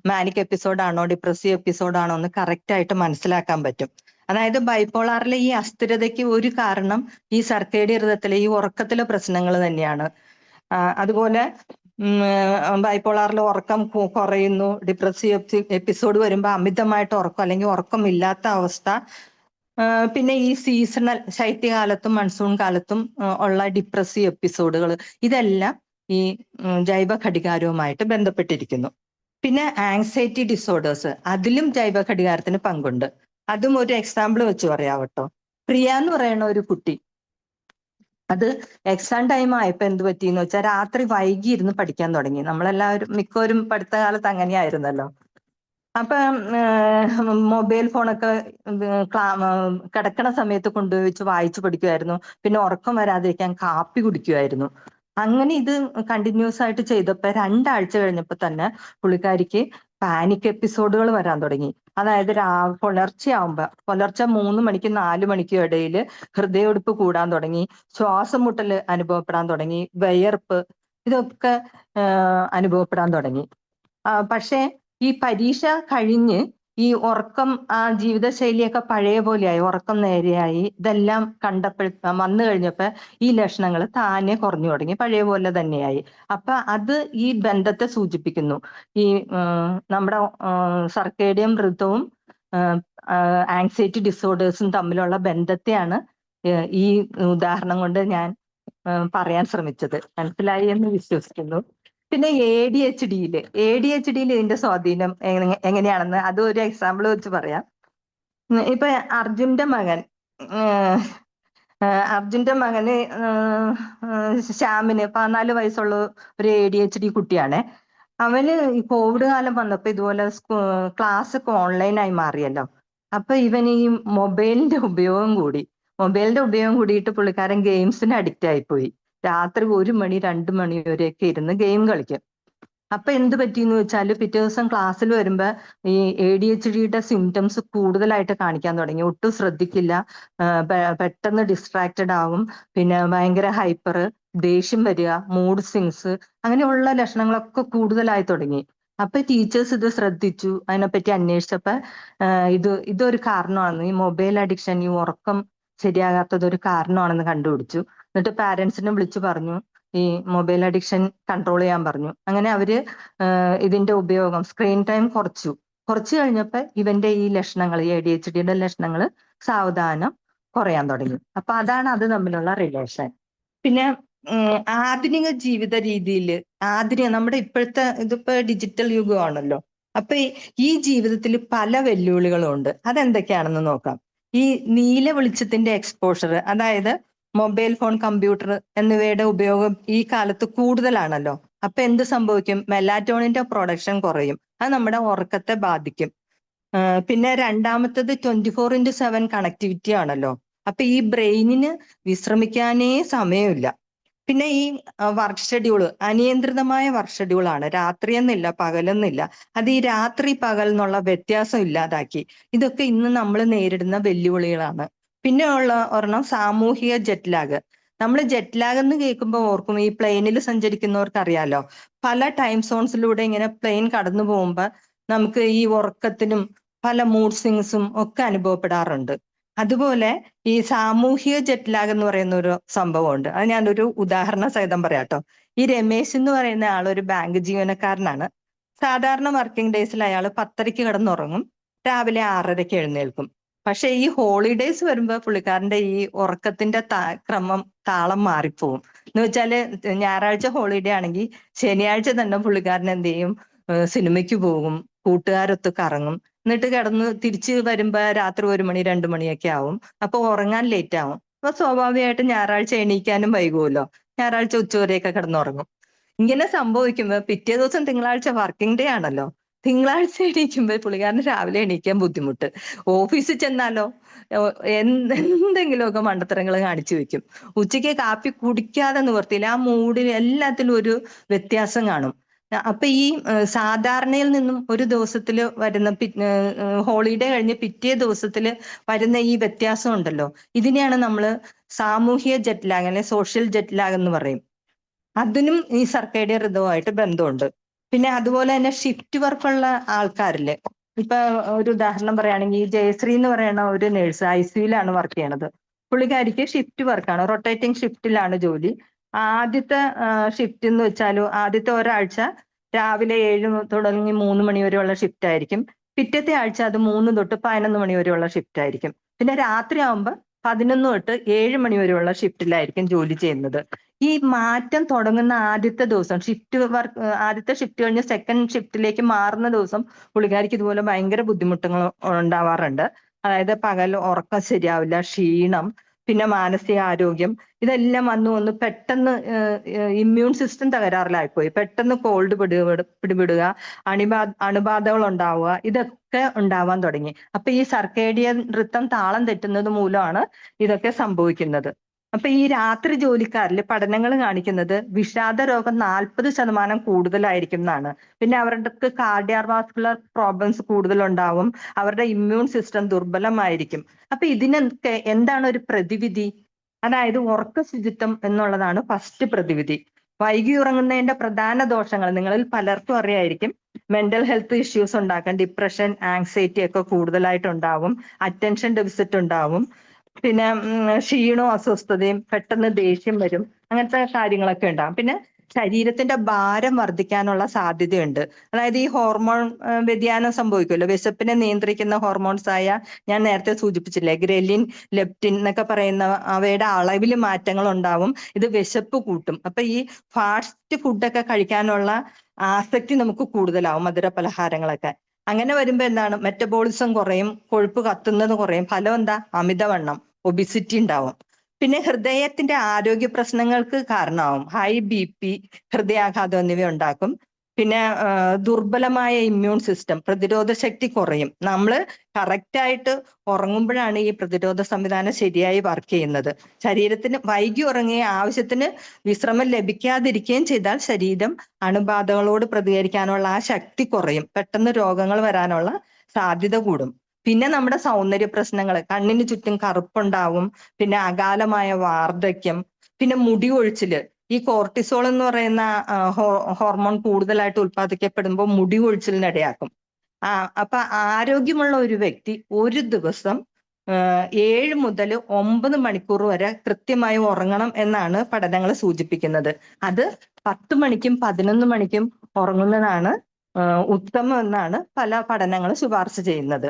മാനിക് എപ്പിസോഡാണോ ഡിപ്രസീവ് എപ്പിസോഡാണോ എന്ന് കറക്റ്റ് ആയിട്ട് മനസ്സിലാക്കാൻ പറ്റും. അതായത് ബൈപോളാറിലെ ഈ അസ്ഥിരതയ്ക്ക് ഒരു കാരണം ഈ സർക്കേഡിയൻ ഋതത്തിലെ ഈ ഉറക്കത്തിലെ പ്രശ്നങ്ങൾ തന്നെയാണ്. അതുപോലെ ബൈപോളാറിൽ ഉറക്കം കുറയുന്നു, ഡിപ്രസീവ് എപ്പിസോഡ് വരുമ്പോൾ അമിതമായിട്ട് ഉറക്കം അല്ലെങ്കിൽ ഉറക്കമില്ലാത്ത അവസ്ഥ. പിന്നെ ഈ സീസണൽ ശൈത്യകാലത്തും മൺസൂൺ കാലത്തും ഉള്ള ഡിപ്രസീവ് എപ്പിസോഡുകൾ, ഇതെല്ലാം ഈ ജൈവ ഘടികാരവുമായിട്ട് ബന്ധപ്പെട്ടിരിക്കുന്നു. പിന്നെ ആങ്സൈറ്റി ഡിസോർഡേഴ്സ്, അതിലും ജൈവ ഘടികാരത്തിന് പങ്കുണ്ട്. അതും ഒരു എക്സാമ്പിൾ വെച്ച് പറയാവട്ടോ. പ്രിയ എന്ന് പറയുന്ന ഒരു കുട്ടി, അത് എക്സാം ടൈം ആയപ്പോ എന്ത് പറ്റിയെന്ന് വെച്ചാൽ രാത്രി വൈകി ഇരുന്ന് പഠിക്കാൻ തുടങ്ങി. നമ്മളെല്ലാവരും മിക്കവരും പഠിത്ത കാലത്ത് അങ്ങനെയായിരുന്നല്ലോ. അപ്പൊ മൊബൈൽ ഫോണൊക്കെ കിടക്കണ സമയത്ത് കൊണ്ടുപോയി വെച്ച് വായിച്ചു പഠിക്കുമായിരുന്നു. പിന്നെ ഉറക്കം വരാതിരിക്കാൻ കാപ്പി കുടിക്കുമായിരുന്നു. അങ്ങനെ ഇത് കണ്ടിന്യൂസ് ആയിട്ട് ചെയ്തപ്പോ 2 ആഴ്ച കഴിഞ്ഞപ്പോ തന്നെ പുള്ളിക്കാരിക്ക് പാനിക് എപ്പിസോഡുകൾ വരാൻ തുടങ്ങി. അതായത് പുലർച്ചെ 3 മണിക്കും 4 മണിക്കും ഇടയിൽ ഹൃദയമിടിപ്പ് കൂടാൻ തുടങ്ങി, ശ്വാസം മുട്ടൽ അനുഭവപ്പെടാൻ തുടങ്ങി, വിയർപ്പ്, ഇതൊക്കെ അനുഭവപ്പെടാൻ തുടങ്ങി. പക്ഷേ ഈ പരീക്ഷ കഴിഞ്ഞ് ഈ ഉറക്കം, ആ ജീവിതശൈലിയൊക്കെ പഴയ പോലെയായി, ഉറക്കം നേരെയായി, ഇതെല്ലാം വന്നു കഴിഞ്ഞപ്പോ ഈ ലക്ഷണങ്ങൾ താനെ കുറഞ്ഞു തുടങ്ങി, പഴയ പോലെ തന്നെയായി. അപ്പൊ അത് ഈ ബന്ധത്തെ സൂചിപ്പിക്കുന്നു. ഈ നമ്മുടെ സർക്കേഡിയം ഋതവും ആങ്സൈറ്റി ഡിസോർഡേഴ്സും തമ്മിലുള്ള ബന്ധത്തെയാണ് ഈ ഉദാഹരണം കൊണ്ട് ഞാൻ പറയാൻ ശ്രമിച്ചത്. മനസ്സിലായി എന്ന് വിശ്വസിക്കുന്നു. പിന്നെ ADHD ഇതിന്റെ സ്വാധീനം എങ്ങനെയാണെന്ന് അതും ഒരു എക്സാമ്പിൾ വെച്ച് പറയാം. ഇപ്പൊ അർജുന്റെ മകൻ അർജുന്റെ മകന് ശ്യാമിന് 14 വയസ്സുള്ള ഒരു ADHD കുട്ടിയാണ്. അവന് ഈ കോവിഡ് കാലം വന്നപ്പോ ഇതുപോലെ ക്ലാസ് ഒക്കെ ഓൺലൈനായി മാറിയല്ലോ. അപ്പൊ ഇവൻ ഈ മൊബൈലിന്റെ ഉപയോഗം കൂടിയിട്ട് പുള്ളിക്കാരൻ ഗെയിംസിന് അഡിക്റ്റ് ആയിപ്പോയി. രാത്രി 1 മണി 2 മണി വരെയൊക്കെ ഇരുന്ന് ഗെയിം കളിക്കും. അപ്പൊ എന്ത് പറ്റിയെന്ന് വെച്ചാല് പിറ്റേ ദിവസം ക്ലാസ്സിൽ വരുമ്പോ ഈ ADHDയുടെ സിംറ്റംസ് കൂടുതലായിട്ട് കാണിക്കാൻ തുടങ്ങി. ഒട്ടും ശ്രദ്ധിക്കില്ല, പെട്ടെന്ന് ഡിസ്ട്രാക്റ്റഡ് ആകും, പിന്നെ ഭയങ്കര ഹൈപ്പർ, ദേഷ്യം വരിക, മൂഡ് സ്വിങ്സ്, അങ്ങനെയുള്ള ലക്ഷണങ്ങളൊക്കെ കൂടുതലായി തുടങ്ങി. അപ്പൊ ടീച്ചേഴ്സ് ഇത് ശ്രദ്ധിച്ചു. അതിനെപ്പറ്റി അന്വേഷിച്ചപ്പോ ഇതൊരു കാരണമാണ്, ഈ മൊബൈൽ അഡിക്ഷൻ, ഈ ഉറക്കം ശരിയാകാത്തത് ഒരു കാരണമാണെന്ന് കണ്ടുപിടിച്ചു. എന്നിട്ട് പാരന്റ്സിനെ വിളിച്ചു പറഞ്ഞു, ഈ മൊബൈൽ അഡിക്ഷൻ കൺട്രോൾ ചെയ്യാൻ പറഞ്ഞു. അങ്ങനെ അവര് ഇതിന്റെ ഉപയോഗം, സ്ക്രീൻ ടൈം കുറച്ചു കഴിഞ്ഞപ്പോ ഇവന്റെ ഈ ലക്ഷണങ്ങൾ, ഈ ADHDയുടെ ലക്ഷണങ്ങൾ സാവധാനം കുറയാൻ തുടങ്ങി. അപ്പൊ അതാണ് അത് തമ്മിലുള്ള റിലേഷൻ. പിന്നെ ആധുനിക ജീവിത രീതിയിൽ നമ്മുടെ ഇപ്പോഴത്തെ ഇതിപ്പോ ഡിജിറ്റൽ യുഗമാണല്ലോ. അപ്പൊ ഈ ജീവിതത്തിൽ പല വെല്ലുവിളികളും ഉണ്ട്. അതെന്തൊക്കെയാണെന്ന് നോക്കാം. ഈ നീല വെളിച്ചത്തിന്റെ എക്സ്പോഷർ, അതായത് മൊബൈൽ ഫോൺ, കമ്പ്യൂട്ടർ എന്നിവയുടെ ഉപയോഗം ഈ കാലത്ത് കൂടുതലാണല്ലോ. അപ്പൊ എന്ത് സംഭവിക്കും? മെലാറ്റോണിന്റെ പ്രൊഡക്ഷൻ കുറയും. അത് നമ്മുടെ ഉറക്കത്തെ ബാധിക്കും. പിന്നെ രണ്ടാമത്തത് 24/7 കണക്ടിവിറ്റി ആണല്ലോ. അപ്പൊ ഈ ബ്രെയിനിന് വിശ്രമിക്കാനേ സമയമില്ല. പിന്നെ ഈ വർക്ക് ഷെഡ്യൂള്, അനിയന്ത്രിതമായ വർക്ക് ഷെഡ്യൂളാണ്. രാത്രിയെന്നില്ല, പകലെന്നില്ല. അത് ഈ രാത്രി പകൽ എന്നുള്ള വ്യത്യാസം ഇല്ലാതാക്കി. ഇതൊക്കെ ഇന്ന് നമ്മൾ നേരിടുന്ന വെല്ലുവിളികളാണ്. പിന്നെ ഉള്ള ഒരെണ്ണം സാമൂഹിക ജെറ്റ് ലാഗ്. നമ്മൾ ജെറ്റ് ലാഗ് എന്ന് കേൾക്കുമ്പോൾ ഓർക്കും, ഈ പ്ലെയിനിൽ സഞ്ചരിക്കുന്നവർക്ക് അറിയാലോ, പല ടൈം സോൺസിലൂടെ ഇങ്ങനെ പ്ലെയിൻ കടന്നു പോകുമ്പോൾ നമുക്ക് ഈ ഉറക്കത്തിനും പല മൂഡ് സ്വിങ്സും ഒക്കെ അനുഭവപ്പെടാറുണ്ട്. അതുപോലെ ഈ സാമൂഹിക ജെറ്റ് ലാഗ് എന്ന് പറയുന്ന ഒരു സംഭവമുണ്ട്. അത് ഞാനൊരു ഉദാഹരണ സഹിതം പറയാട്ടോ. ഈ രമേശ് എന്ന് പറയുന്ന ആൾ ഒരു ബാങ്ക് ജീവനക്കാരനാണ്. സാധാരണ വർക്കിംഗ് ഡേയ്സിൽ അയാൾ 10:30 കിടന്നുറങ്ങും, രാവിലെ 6:30 എഴുന്നേൽക്കും. പക്ഷെ ഈ ഹോളിഡേയ്സ് വരുമ്പോ പുള്ളിക്കാരന്റെ ഈ ഉറക്കത്തിന്റെ താളം മാറിപ്പോവും. എന്ന് വെച്ചാല് ഞായറാഴ്ച ഹോളിഡേ ആണെങ്കിൽ ശനിയാഴ്ച തന്നെ പുള്ളിക്കാരൻ എന്ത് ചെയ്യും? സിനിമയ്ക്ക് പോകും, കൂട്ടുകാരൊത്ത് കറങ്ങും, എന്നിട്ട് കിടന്ന് തിരിച്ച് വരുമ്പോ രാത്രി 1 മണി 2 മണിയൊക്കെ ആവും. അപ്പൊ ഉറങ്ങാൻ ലേറ്റ് ആവും. അപ്പൊ സ്വാഭാവികമായിട്ട് ഞായറാഴ്ച എണീക്കാനും വൈകുമല്ലോ. ഞായറാഴ്ച ഉച്ചവരെയൊക്കെ കിടന്നുറങ്ങും. ഇങ്ങനെ സംഭവിക്കുമ്പോ പിറ്റേ ദിവസം തിങ്കളാഴ്ച വർക്കിംഗ് ഡേ ആണല്ലോ. തിങ്കളാഴ്ച എണീക്കുമ്പോൾ പുള്ളിക്കാരന് രാവിലെ എണീക്കാൻ ബുദ്ധിമുട്ട്. ഓഫീസിൽ ചെന്നാലോ എന്തെങ്കിലുമൊക്കെ മണ്ടത്തരങ്ങൾ കാണിച്ചു വെക്കും. ഉച്ചയ്ക്ക് കാപ്പി കുടിക്കാതെ നിവർത്തിയില്ല. ആ മൂഡിന് എല്ലാത്തിലും ഒരു വ്യത്യാസം കാണും. അപ്പൊ ഈ സാധാരണയിൽ നിന്നും ഒരു ദിവസത്തില് വരുന്ന ഹോളിഡേ കഴിഞ്ഞ് പിറ്റേ ദിവസത്തില് വരുന്ന ഈ വ്യത്യാസം ഉണ്ടല്ലോ, ഇതിനെയാണ് നമ്മൾ സാമൂഹിക ജെറ്റ് ലാഗ് അല്ലെങ്കിൽ സോഷ്യൽ ജെറ്റ് ലാഗ് എന്ന് പറയും. അതിനും ഈ സർക്കേഡിയൻ ഋതുവായിട്ട് ബന്ധമുണ്ട്. പിന്നെ അതുപോലെ തന്നെ ഷിഫ്റ്റ് വർക്കുള്ള ആൾക്കാരില്, ഇപ്പൊ ഒരു ഉദാഹരണം പറയുകയാണെങ്കിൽ ജയശ്രീ എന്ന് പറയുന്ന ഒരു നേഴ്സ് ICUലാണ് വർക്ക് ചെയ്യണത്. പുള്ളിക്കാരിക്ക് ഷിഫ്റ്റ് വർക്കാണ്, റൊട്ടേറ്റിംഗ് ഷിഫ്റ്റിലാണ് ജോലി. ആദ്യത്തെ ഷിഫ്റ്റ് എന്ന് വെച്ചാലും ആദ്യത്തെ ഒരാഴ്ച രാവിലെ 7 തുടങ്ങി 3 മണി വരെയുള്ള ഷിഫ്റ്റ് ആയിരിക്കും. പിറ്റത്തെ ആഴ്ച അത് 3 തൊട്ട് 11 മണി വരെയുള്ള ഷിഫ്റ്റ് ആയിരിക്കും. പിന്നെ രാത്രി ആവുമ്പോൾ 11 തൊട്ട് 7 മണി വരെയുള്ള ഷിഫ്റ്റിലായിരിക്കും ജോലി ചെയ്യുന്നത്. ഈ മാറ്റം തുടങ്ങുന്ന ആദ്യത്തെ ദിവസം, ആദ്യത്തെ ഷിഫ്റ്റ് കഴിഞ്ഞ് സെക്കൻഡ് ഷിഫ്റ്റിലേക്ക് മാറുന്ന ദിവസം പുള്ളിക്കാരിക്ക് ഇതുപോലെ ഭയങ്കര ബുദ്ധിമുട്ടുകൾ ഉണ്ടാവാറുണ്ട്. അതായത് പകൽ ഉറക്കം ശരിയാവില്ല, ക്ഷീണം, പിന്നെ മാനസികാരോഗ്യം, ഇതെല്ലാം വന്ന് പെട്ടെന്ന് ഇമ്മ്യൂൺ സിസ്റ്റം തകരാറിലായിപ്പോയി. പെട്ടെന്ന് കോൾഡ് പിടിപെടുക, അണുബാധകൾ ഉണ്ടാവുക, ഇതൊക്കെ ഉണ്ടാവാൻ തുടങ്ങി. അപ്പൊ ഈ സർക്കേഡിയൻ ഋത്തം താളം തെറ്റുന്നത് മൂലമാണ് ഇതൊക്കെ സംഭവിക്കുന്നത്. അപ്പൊ ഈ രാത്രി ജോലിക്കാരിൽ പഠനങ്ങൾ കാണിക്കുന്നത് വിഷാദ രോഗം 40% കൂടുതലായിരിക്കും എന്നാണ്. പിന്നെ അവർക്ക് കാർഡിയോവാസ്കുലർ പ്രോബ്ലംസ് കൂടുതലുണ്ടാവും, അവരുടെ ഇമ്മ്യൂൺ സിസ്റ്റം ദുർബലമായിരിക്കും. അപ്പൊ ഇതിനൊക്കെ എന്താണ് ഒരു പ്രതിവിധി? അതായത് ഉറക്ക ശുചിത്വം എന്നുള്ളതാണ് ഫസ്റ്റ് പ്രതിവിധി. വൈകി ഉറങ്ങുന്നതിന്റെ പ്രധാന ദോഷങ്ങൾ നിങ്ങളിൽ പലർക്കും അറിയായിരിക്കും. മെന്റൽ ഹെൽത്ത് ഇഷ്യൂസ് ഉണ്ടാക്കാം, ഡിപ്രഷൻ, ആങ്സൈറ്റി ഒക്കെ കൂടുതലായിട്ടുണ്ടാവും, അറ്റൻഷൻ ഡെഫിസിറ്റ് ഉണ്ടാവും, പിന്നെ ക്ഷീണവും അസ്വസ്ഥതയും, പെട്ടെന്ന് ദേഷ്യം വരും, അങ്ങനത്തെ കാര്യങ്ങളൊക്കെ ഉണ്ടാവും. പിന്നെ ശരീരത്തിന്റെ ഭാരം വർദ്ധിക്കാനുള്ള സാധ്യതയുണ്ട്. അതായത് ഈ ഹോർമോൺ വ്യതിയാനം സംഭവിക്കുമല്ലോ, വിശപ്പിനെ നിയന്ത്രിക്കുന്ന ഹോർമോൺസ് ആയ, ഞാൻ നേരത്തെ സൂചിപ്പിച്ചില്ലേ, ഗ്രലിൻ, ലെപ്റ്റിൻ എന്നൊക്കെ പറയുന്ന അവയുടെ അളവിൽ മാറ്റങ്ങൾ ഉണ്ടാവും. ഇത് വിശപ്പ് കൂട്ടും. അപ്പൊ ഈ ഫാസ്റ്റ് ഫുഡൊക്കെ കഴിക്കാനുള്ള ആസക്തി നമുക്ക് കൂടുതലാവും, മധുര പലഹാരങ്ങളൊക്കെ. അങ്ങനെ വരുമ്പോ എന്താണ്, മെറ്റബോളിസം കുറയും, കൊഴുപ്പ് കത്തുന്നത് കുറയും. ഫലം എന്താ? അമിതവണ്ണം, ഒബിസിറ്റി ഉണ്ടാവും. പിന്നെ ഹൃദയത്തിന്റെ ആരോഗ്യ പ്രശ്നങ്ങൾക്ക് കാരണമാവും. ഹൈ BP, ഹൃദയാഘാതം എന്നിവ ഉണ്ടാക്കും. പിന്നെ ദുർബലമായ ഇമ്മ്യൂൺ സിസ്റ്റം, പ്രതിരോധ ശക്തി കുറയും. നമ്മൾ കറക്റ്റായിട്ട് ഉറങ്ങുമ്പോഴാണ് ഈ പ്രതിരോധ സംവിധാനം ശരിയായി വർക്ക് ചെയ്യുന്നത്. ശരീരത്തിന് വൈകി ഉറങ്ങുകയും ആവശ്യത്തിന് വിശ്രമം ലഭിക്കാതിരിക്കുകയും ചെയ്താൽ ശരീരം അണുബാധകളോട് പ്രതികരിക്കാനുള്ള ആ ശക്തി കുറയും. പെട്ടെന്ന് രോഗങ്ങൾ വരാനുള്ള സാധ്യത കൂടും. പിന്നെ നമ്മുടെ സൗന്ദര്യ പ്രശ്നങ്ങൾ, കണ്ണിന് ചുറ്റും കറുപ്പുണ്ടാവും, പിന്നെ അകാലമായ വാർദ്ധക്യം, പിന്നെ മുടി കൊഴിച്ചില്. ഈ കോർട്ടിസോൾ എന്ന് പറയുന്ന ഹോർമോൺ കൂടുതലായിട്ട് ഉൽപ്പാദിക്കപ്പെടുമ്പോൾ മുടി കൊഴിച്ചിലിനിടയാക്കും. അപ്പൊ ആരോഗ്യമുള്ള ഒരു വ്യക്തി ഒരു ദിവസം 7 മുതൽ 9 മണിക്കൂർ വരെ കൃത്യമായി ഉറങ്ങണം എന്നാണ് പഠനങ്ങൾ സൂചിപ്പിക്കുന്നത്. അത് 10 മണിക്കും 11 മണിക്കും ഉറങ്ങുന്നതാണ് ഉത്തമം എന്നാണ് പല പഠനങ്ങൾ ശുപാർശ ചെയ്യുന്നത്.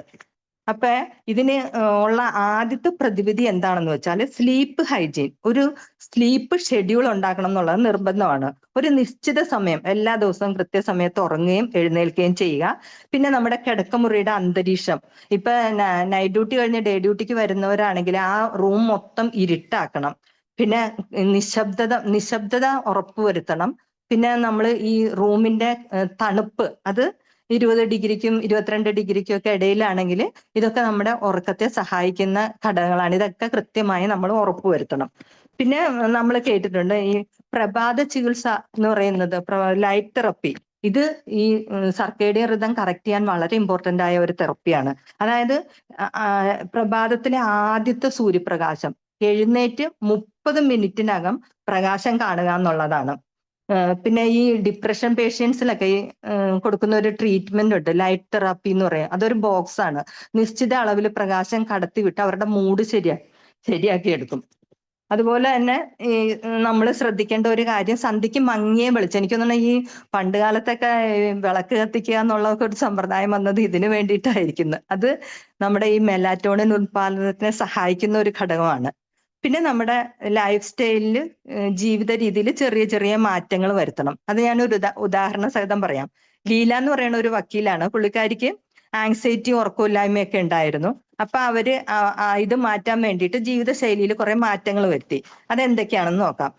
അപ്പൊ ഇതിന് ഉള്ള ആദ്യത്തെ പ്രതിവിധി എന്താണെന്ന് വെച്ചാൽ സ്ലീപ്പ് ഹൈജീൻ, ഒരു സ്ലീപ്പ് ഷെഡ്യൂൾ ഉണ്ടാക്കണം എന്നുള്ളത് നിർബന്ധമാണ്. ഒരു നിശ്ചിത സമയം എല്ലാ ദിവസവും കൃത്യസമയത്ത് ഉറങ്ങുകയും എഴുന്നേൽക്കുകയും ചെയ്യുക. പിന്നെ നമ്മുടെ കിടക്കമുറിയുടെ അന്തരീക്ഷം, ഇപ്പൊ നൈറ്റ് ഡ്യൂട്ടി കഴിഞ്ഞ് ഡേ ഡ്യൂട്ടിക്ക് വരുന്നവരാണെങ്കിൽ ആ റൂം മൊത്തം ഇരുട്ടാക്കണം. പിന്നെ നിശബ്ദത ഉറപ്പുവരുത്തണം. പിന്നെ നമ്മൾ ഈ റൂമിന്റെ തണുപ്പ് അത് 20 ഡിഗ്രിക്കും 22 ഡിഗ്രിക്കും ഒക്കെ ഇടയിലാണെങ്കിൽ ഇതൊക്കെ നമ്മുടെ ഉറക്കത്തെ സഹായിക്കുന്ന ഘടകങ്ങളാണ്. ഇതൊക്കെ കൃത്യമായി നമ്മൾ ഉറപ്പുവരുത്തണം. പിന്നെ നമ്മൾ കേട്ടിട്ടുണ്ട് ഈ പ്രഭാത ചികിത്സ എന്ന് പറയുന്നത്, ലൈറ്റ് തെറപ്പി. ഇത് ഈ സർക്കേഡിയൻ റിതം കറക്റ്റ് ചെയ്യാൻ വളരെ ഇമ്പോർട്ടന്റ് ആയ ഒരു തെറപ്പിയാണ്. അതായത് പ്രഭാതത്തിലെ ആദ്യത്തെ സൂര്യപ്രകാശം എഴുന്നേറ്റ് 30 മിനിറ്റിനകം പ്രകാശം കാണുക എന്നുള്ളതാണ്. പിന്നെ ഈ ഡിപ്രഷൻ പേഷ്യൻസിലൊക്കെ ഈ കൊടുക്കുന്ന ഒരു ട്രീറ്റ്മെന്റ് ഉണ്ട്, ലൈറ്റ് തെറാപ്പി എന്ന് പറയും. അതൊരു ബോക്സ് ആണ്. നിശ്ചിത അളവിൽ പ്രകാശം കടത്തിവിട്ട് അവരുടെ മൂഡ് ശരിയാക്കി എടുക്കും. അതുപോലെ തന്നെ ഈ നമ്മൾ ശ്രദ്ധിക്കേണ്ട ഒരു കാര്യം, സന്ധ്യക്ക് മങ്ങിയ വെളിച്ചം. എനിക്ക് തോന്നുന്നു ഈ പണ്ട് കാലത്തൊക്കെ വിളക്ക് കത്തിക്കുക എന്നുള്ളതൊക്കെ ഒരു സമ്പ്രദായം വന്നത് ഇതിനു വേണ്ടിയിട്ടായിരിക്കുന്നു. അത് നമ്മുടെ ഈ മെലാറ്റോണിൻ ഉത്പാദനത്തിനെ സഹായിക്കുന്ന ഒരു ഘടകമാണ്. പിന്നെ നമ്മുടെ ലൈഫ് സ്റ്റൈലിൽ, ജീവിത രീതിയിൽ ചെറിയ ചെറിയ മാറ്റങ്ങൾ വരുത്തണം. അത് ഞാനൊരു ഉദാഹരണ സഹിതം പറയാം. ലീല എന്ന് പറയുന്ന ഒരു വക്കീലാണ്. പുള്ളിക്കാരിക്ക് ആങ്സൈറ്റി, ഉറക്കമില്ലായ്മയൊക്കെ ഉണ്ടായിരുന്നു. അപ്പൊ അവര് ഇത് മാറ്റാൻ വേണ്ടിയിട്ട് ജീവിതശൈലിയിൽ കുറെ മാറ്റങ്ങൾ വരുത്തി. അതെന്തൊക്കെയാണെന്ന് നോക്കാം.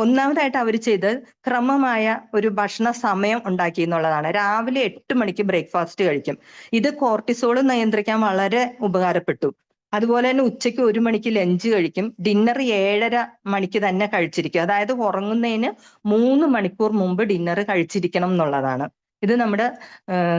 ഒന്നാമതായിട്ട് അവർ ചെയ്തത് ക്രമമായ ഒരു ഭക്ഷണ സമയം ഉണ്ടാക്കി എന്നുള്ളതാണ്. രാവിലെ 8 മണിക്ക് ബ്രേക്ക്ഫാസ്റ്റ് കഴിക്കും. ഇത് കോർട്ടിസോൾ നിയന്ത്രിക്കാൻ വളരെ ഉപകാരപ്പെട്ടു. അതുപോലെ തന്നെ ഉച്ചയ്ക്ക് 1 മണിക്ക് ലഞ്ച് കഴിക്കും. ഡിന്നർ 7:30 മണിക്ക് തന്നെ കഴിച്ചിരിക്കും. അതായത് ഉറങ്ങുന്നതിന് 3 മണിക്കൂർ മുമ്പ് ഡിന്നർ കഴിച്ചിരിക്കണം എന്നുള്ളതാണ്. ഇത് നമ്മുടെ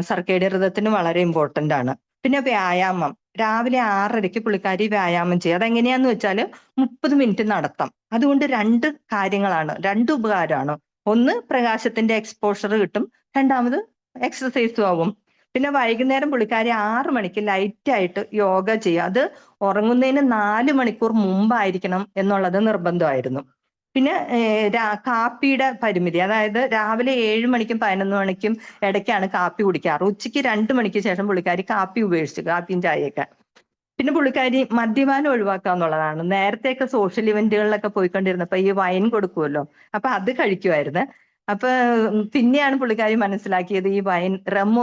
സർക്കേഡിയൻ റിതത്തിന് വളരെ ഇമ്പോർട്ടന്റ് ആണ്. പിന്നെ വ്യായാമം, രാവിലെ 6:30ക്ക് പുള്ളിക്കാരി വ്യായാമം ചെയ്യുക. അതെങ്ങനെയാന്ന് വെച്ചാൽ 30 മിനിറ്റ് നടത്തം. അതുകൊണ്ട് 2 കാര്യങ്ങളാണ്, 2 ഉപകാരമാണ്. ഒന്ന്, പ്രകാശത്തിന്റെ എക്സ്പോഷർ കിട്ടും. രണ്ടാമത്, എക്സസൈസും ആവും. പിന്നെ വൈകുന്നേരം പുള്ളിക്കാരി 6 മണിക്ക് ലൈറ്റ് ആയിട്ട് യോഗ ചെയ്യുക. അത് ഉറങ്ങുന്നതിന് 4 മണിക്കൂർ മുമ്പായിരിക്കണം എന്നുള്ളത് നിർബന്ധമായിരുന്നു. പിന്നെ കാപ്പിയുടെ പരിമിതി, അതായത് രാവിലെ 7 മണിക്കും 11 മണിക്കും ഇടയ്ക്കാണ് കാപ്പി കുടിക്കാറ്. ഉച്ചയ്ക്ക് 2 മണിക്ക് ശേഷം പുള്ളിക്കാരി കാപ്പി ഉപേക്ഷിച്ചു, കാപ്പിയും ചായയൊക്കെ. പിന്നെ പുള്ളിക്കാരി മദ്യപാനം ഒഴിവാക്കുക എന്നുള്ളതാണ്. നേരത്തെയൊക്കെ സോഷ്യൽ ഇവന്റുകളിലൊക്കെ പോയിക്കൊണ്ടിരുന്നപ്പോ ഈ വൈൻ കൊടുക്കുമല്ലോ, അപ്പൊ അത് കഴിക്കുമായിരുന്നു. അപ്പൊ പിന്നെയാണ് പുള്ളിക്കാരി മനസ്സിലാക്കിയത് ഈ വൈൻ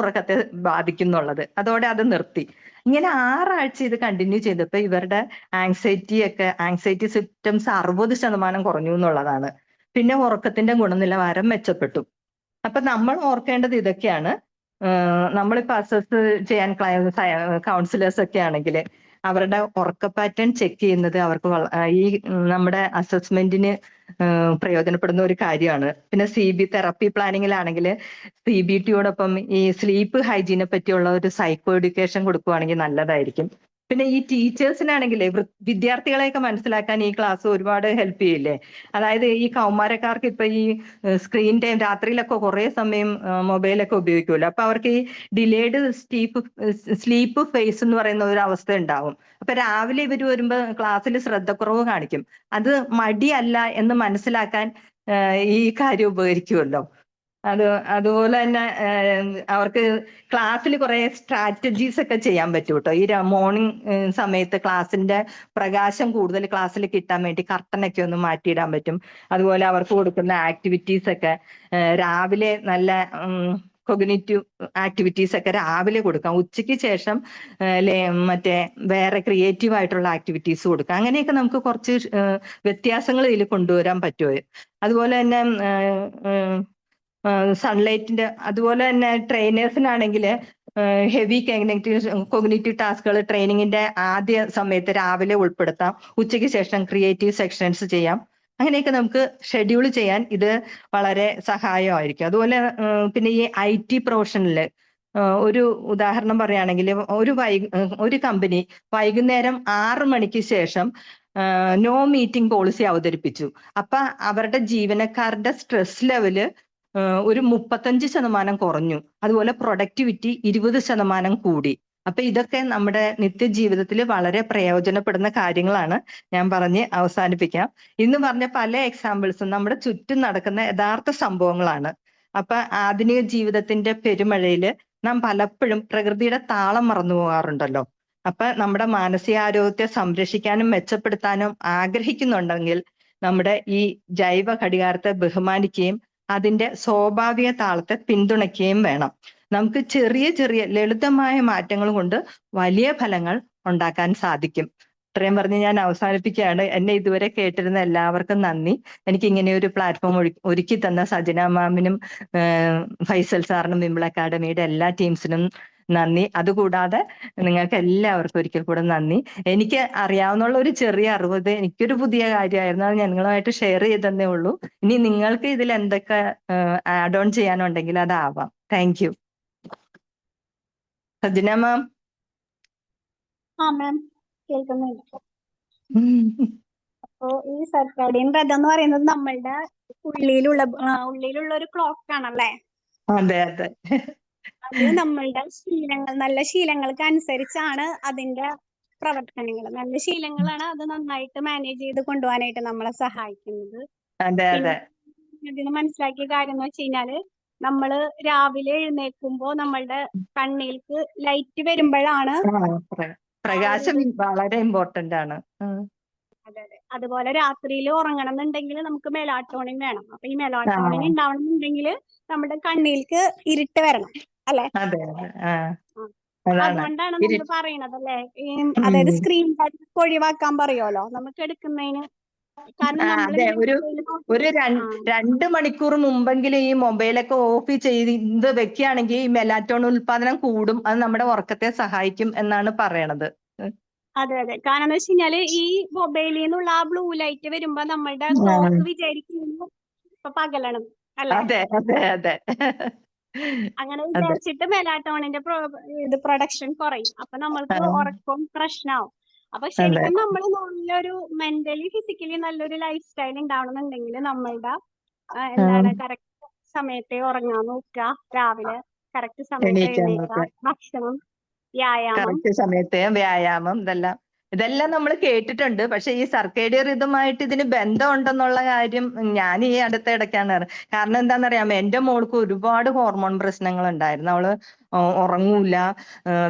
ഉറക്കത്തെ ബാധിക്കുന്നുള്ളത്. അതോടെ അത് നിർത്തി. ഇങ്ങനെ 6 ആഴ്ച ഇത് കണ്ടിന്യൂ ചെയ്തപ്പോ ഇവരുടെ ആങ്സൈറ്റി സിംറ്റംസ് 60% കുറഞ്ഞു എന്നുള്ളതാണ്. പിന്നെ ഉറക്കത്തിന്റെ ഗുണനിലവാരം മെച്ചപ്പെട്ടു. അപ്പൊ നമ്മൾ ഓർക്കേണ്ടത് ഇതൊക്കെയാണ്. നമ്മളിപ്പോ അസസ് ചെയ്യാൻ കൗൺസിലേഴ്സ് ഒക്കെ ആണെങ്കിൽ അവരുടെ ഉറക്ക പാറ്റേൺ ചെക്ക് ചെയ്യുന്നത് അവർക്ക് ഈ നമ്മുടെ അസസ്മെന്റിന് പ്രയോജനപ്പെടുന്ന ഒരു കാര്യമാണ്. പിന്നെ തെറപ്പി പ്ലാനിങ്ങിലാണെങ്കിൽ CBTയോടൊപ്പം ഈ സ്ലീപ്പ് ഹൈജീനെ പറ്റിയുള്ള ഒരു സൈക്കോ എഡ്യൂക്കേഷൻ കൊടുക്കുകയാണെങ്കിൽ നല്ലതായിരിക്കും. പിന്നെ ഈ ടീച്ചേഴ്സിനാണെങ്കിൽ വിദ്യാർത്ഥികളെയൊക്കെ മനസ്സിലാക്കാൻ ഈ ക്ലാസ് ഒരുപാട് ഹെൽപ്പ് ചെയ്യില്ലേ. അതായത് ഈ കൗമാരക്കാർക്ക് ഇപ്പൊ ഈ സ്ക്രീൻ ടൈം, രാത്രിയിലൊക്കെ കുറെ സമയം മൊബൈലൊക്കെ ഉപയോഗിക്കുമല്ലോ. അപ്പൊ അവർക്ക് ഈ ഡിലേഡ് സ്ലീപ്പ് ഫേസ് എന്ന് പറയുന്ന ഒരു അവസ്ഥ ഉണ്ടാവും. അപ്പൊ രാവിലെ ഇവർ വരുമ്പോ ക്ലാസ്സിൽ ശ്രദ്ധക്കുറവ് കാണിക്കും. അത് മടിയല്ല എന്ന് മനസ്സിലാക്കാൻ ഈ കാര്യം ഉപകരിക്കുമല്ലോ. അതുപോലെ തന്നെ അവർക്ക് ക്ലാസ്സിൽ കുറെ സ്ട്രാറ്റജീസ് ഒക്കെ ചെയ്യാൻ പറ്റും കേട്ടോ. ഈ മോർണിംഗ് സമയത്ത് ക്ലാസ്സിന്റെ പ്രകാശം കൂടുതൽ ക്ലാസ്സിൽ കിട്ടാൻ വേണ്ടി കർട്ടനൊക്കെ ഒന്ന് മാറ്റിയിടാൻ പറ്റും. അതുപോലെ അവർക്ക് കൊടുക്കുന്ന ആക്ടിവിറ്റീസ് ഒക്കെ രാവിലെ നല്ല കൊഗ്നിറ്റീവ് ആക്ടിവിറ്റീസ് ഒക്കെ രാവിലെ കൊടുക്കാം. ഉച്ചയ്ക്ക് ശേഷം മറ്റേ വേറെ ക്രിയേറ്റീവ് ആയിട്ടുള്ള ആക്ടിവിറ്റീസ് കൊടുക്കാം. അങ്ങനെയൊക്കെ നമുക്ക് കുറച്ച് വ്യത്യാസങ്ങൾ ഇതിൽ കൊണ്ടുവരാൻ പറ്റുമോ? അതുപോലെ തന്നെ സൺലൈറ്റിന്റെ, അതുപോലെ തന്നെ ട്രെയിനേഴ്സിനാണെങ്കിൽ ഹെവി കൊഗ്നിറ്റീവ് ടാസ്കുകൾ ട്രെയിനിങ്ങിന്റെ ആദ്യ സമയത്ത് രാവിലെ ഉൾപ്പെടുത്താം. ഉച്ചയ്ക്ക് ശേഷം ക്രിയേറ്റീവ് സെക്ഷൻസ് ചെയ്യാം. അങ്ങനെയൊക്കെ നമുക്ക് ഷെഡ്യൂൾ ചെയ്യാൻ ഇത് വളരെ സഹായമായിരിക്കും. അതുപോലെ പിന്നെ ഈ IT പ്രൊഫഷനില് ഒരു ഉദാഹരണം പറയുകയാണെങ്കിൽ ഒരു കമ്പനി വൈകുന്നേരം 6 മണിക്ക് ശേഷം നോ മീറ്റിംഗ് പോളിസി അവതരിപ്പിച്ചു. അപ്പൊ അവരുടെ ജീവനക്കാരുടെ സ്ട്രെസ് ലെവല് ഒരു 35% കുറഞ്ഞു. അതുപോലെ പ്രൊഡക്ടിവിറ്റി 20% കൂടി. അപ്പൊ ഇതൊക്കെ നമ്മുടെ നിത്യജീവിതത്തിൽ വളരെ പ്രയോജനപ്പെടുന്ന കാര്യങ്ങളാണ്. ഞാൻ പറഞ്ഞ് അവസാനിപ്പിക്കാം. ഇന്ന് പറഞ്ഞ പല എക്സാമ്പിൾസും നമ്മുടെ ചുറ്റും നടക്കുന്ന യഥാർത്ഥ സംഭവങ്ങളാണ്. അപ്പൊ ആധുനിക ജീവിതത്തിന്റെ പെരുമഴയില് നാം പലപ്പോഴും പ്രകൃതിയുടെ താളം മറന്നു പോകാറുണ്ടല്ലോ. അപ്പൊ നമ്മുടെ മാനസികാരോഗ്യത്തെ സംരക്ഷിക്കാനും മെച്ചപ്പെടുത്താനും ആഗ്രഹിക്കുന്നുണ്ടെങ്കിൽ നമ്മുടെ ഈ ജൈവ ഘടികാരത്തെ ബഹുമാനിക്കുകയും അതിന്റെ സ്വാഭാവിക താളത്തെ പിന്തുണയ്ക്കുകയും വേണം. നമുക്ക് ചെറിയ ചെറിയ ലളിതമായ മാറ്റങ്ങൾ കൊണ്ട് വലിയ ഫലങ്ങൾ ഉണ്ടാക്കാൻ സാധിക്കും. ഇത്രയും പറഞ്ഞ് ഞാൻ അവസാനിപ്പിക്കുകയാണ്. എന്നെ ഇതുവരെ കേട്ടിരുന്ന എല്ലാവർക്കും നന്ദി. എനിക്ക് ഇങ്ങനെ ഒരു പ്ലാറ്റ്ഫോം ഒരുക്കി തന്ന സജന മാമിനും ഫൈസൽ സാറിനും വിംബിൾ അക്കാഡമിയുടെ എല്ലാ ടീംസിനും നന്ദി. അതുകൂടാതെ നിങ്ങൾക്ക് എല്ലാവർക്കും ഒരിക്കൽ കൂടെ നന്ദി. എനിക്ക് അറിയാവുന്ന ഒരു ചെറിയ അറിവ്, എനിക്കൊരു പുതിയ കാര്യമായിരുന്നു, അത് ഞങ്ങളുമായിട്ട് ഷെയർ ചെയ്തതേ ഉള്ളൂ. ഇനി നിങ്ങൾക്ക് ഇതിൽ എന്തൊക്കെ ആഡ് ഓൺ ചെയ്യാനുണ്ടെങ്കിൽ അതാവാം. Thank you. സജന മാം. ആ മാം, കേൾക്കുന്നുണ്ട്. അപ്പോ ഈ സർക്കാഡിയൻ റhythm എന്ന് പറയുന്നത് നമ്മളുടെ ഉള്ളിലുള്ള ഒരു ക്ലോക്ക് ആണല്ലേ? അതെ അതെ. അത് നമ്മളുടെ നല്ല ശീലങ്ങൾക്ക് അനുസരിച്ചാണ് അതിന്റെ പ്രവർത്തനങ്ങൾ. നല്ല ശീലങ്ങളാണ് അത് നന്നായിട്ട് മാനേജ് ചെയ്ത് കൊണ്ടുപോകാനായിട്ട് നമ്മളെ സഹായിക്കുന്നത്. അതെ അതെ. ഇതിന് മനസ്സിലാക്കിയ കാര്യം എന്ന് വെച്ച് കഴിഞ്ഞാല്, നമ്മള് രാവിലെ എഴുന്നേൽക്കുമ്പോ നമ്മളുടെ കണ്ണിലേക്ക് ലൈറ്റ് വരുമ്പോഴാണ് പ്രകാശം വളരെ ഇമ്പോർട്ടന്റ് ആണ്. അതെ. അതുപോലെ രാത്രിയിൽ ഉറങ്ങണം എന്നുണ്ടെങ്കിൽ നമുക്ക് മെലാറ്റോണിൻ വേണം. അപ്പൊ ഈ മെലാറ്റോണിൻ ഉണ്ടാവണമെന്നുണ്ടെങ്കിൽ നമ്മുടെ കണ്ണിലേക്ക് ഇരുട്ട് വരണം, അല്ലെ? അതെ അതുകൊണ്ടാണ് നമ്മൾ പറയണത് അല്ലെ, അതായത് സ്ക്രീൻ ടൈം ഒഴിവാക്കാൻ പറയുമല്ലോ നമുക്ക് എടുക്കുന്നതിന്. കാരണം അതെ, ഒരു 2 മണിക്കൂർ മുമ്പെങ്കിലും ഈ മൊബൈലൊക്കെ ഓഫ് ചെയ്ത് വെക്കുകയാണെങ്കിൽ ഈ മെലാറ്റോണിൻ ഉൽപാദനം കൂടും. അത് നമ്മുടെ ഉറക്കത്തെ സഹായിക്കും എന്നാണ് പറയണത്. അതെ. കാരണം എന്ന് വെച്ച് കഴിഞ്ഞാല് ഈ മൊബൈലിൽ നിന്നുള്ള ആ ബ്ലൂ ലൈറ്റ് വരുമ്പോ നമ്മളുടെ ക്ലോക്ക് വിചാരിക്കുന്നു ഇപ്പൊ പകലണം, അല്ലെ? അതെ അതെ അതെ. അങ്ങനെ വിചാരിച്ചിട്ട് മെലാറ്റോണിന്റെ പ്രൊഡക്ഷൻ കുറയും. അപ്പൊ നമ്മൾക്ക് ഉറക്കവും പ്രശ്നമാവും. അപ്പൊ ശരിക്കും നമ്മൾ നല്ലൊരു മെന്റലി ഫിസിക്കലി നല്ലൊരു ലൈഫ് സ്റ്റൈൽ ഉണ്ടാവണമെന്നുണ്ടെങ്കിൽ നമ്മളുടെ കറക്റ്റ് സമയത്തെ ഉറങ്ങാൻ നോക്കുക, രാവിലെ കറക്റ്റ് സമയത്ത് എഴുന്നേൽക്കുക, ഭക്ഷണം, വ്യായാമം, കറക്റ്റ് സമയത്ത് വ്യായാമം, ഇതെല്ലാം നമ്മൾ കേട്ടിട്ടുണ്ട്. പക്ഷെ ഈ സർക്കേഡിയൻ റിതമായിട്ട് ഇതിന് ബന്ധമുണ്ടെന്നുള്ള കാര്യം ഞാൻ ഈ അടുത്ത ഇടയ്ക്കാണ് കാരണം എന്താണെന്നറിയാമോ, എന്റെ മോൾക്ക് ഒരുപാട് ഹോർമോൺ പ്രശ്നങ്ങൾ ഉണ്ടായിരുന്നു. അവള് ഉറങ്ങൂല,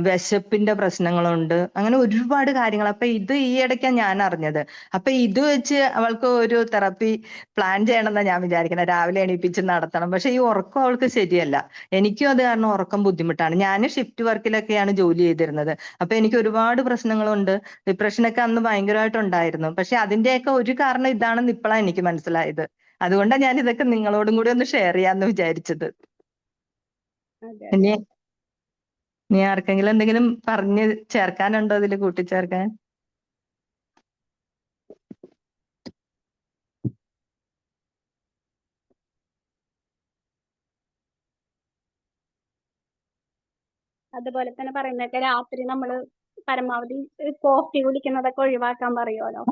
വിശപ്പിന്റെ പ്രശ്നങ്ങളുണ്ട്, അങ്ങനെ ഒരുപാട് കാര്യങ്ങൾ. അപ്പൊ ഇത് ഈ ഇടയ്ക്കാണ് ഞാൻ അറിഞ്ഞത്. അപ്പൊ ഇത് വെച്ച് അവൾക്ക് ഒരു തെറപ്പി പ്ലാൻ ചെയ്യണമെന്നാണ് ഞാൻ വിചാരിക്കുന്നത്. രാവിലെ എണീപ്പിച്ച് നടത്തണം. പക്ഷെ ഈ ഉറക്കം അവൾക്ക് ശരിയല്ല. എനിക്കും അത് കാരണം ഉറക്കം ബുദ്ധിമുട്ടാണ്. ഞാൻ ഷിഫ്റ്റ് വർക്കിലൊക്കെയാണ് ജോലി ചെയ്തിരുന്നത്. അപ്പൊ എനിക്ക് ഒരുപാട് പ്രശ്നങ്ങളുണ്ട്. ഡിപ്രഷനൊക്കെ അന്ന് ഭയങ്കരമായിട്ടുണ്ടായിരുന്നു. പക്ഷെ അതിന്റെയൊക്കെ ഒരു കാരണം ഇതാണെന്ന് ഇപ്പോഴാണ് എനിക്ക് മനസ്സിലായത്. അതുകൊണ്ടാണ് ഞാൻ ഇതൊക്കെ നിങ്ങളോടും കൂടി ഒന്ന് ഷെയർ ചെയ്യാന്ന് വിചാരിച്ചത്. ഇനി ആർക്കെങ്കിലും എന്തെങ്കിലും പറഞ്ഞ് ചേർക്കാനുണ്ടോ ഇതിൽ കൂട്ടിച്ചേർക്കാൻ? അതുപോലെ തന്നെ പറയുന്നതൊക്കെ രാത്രി നമ്മള് പരമാവധി കോഫി കുടിക്കുന്നതൊക്കെ ഒഴിവാക്കാൻ പറയുമല്ലോ.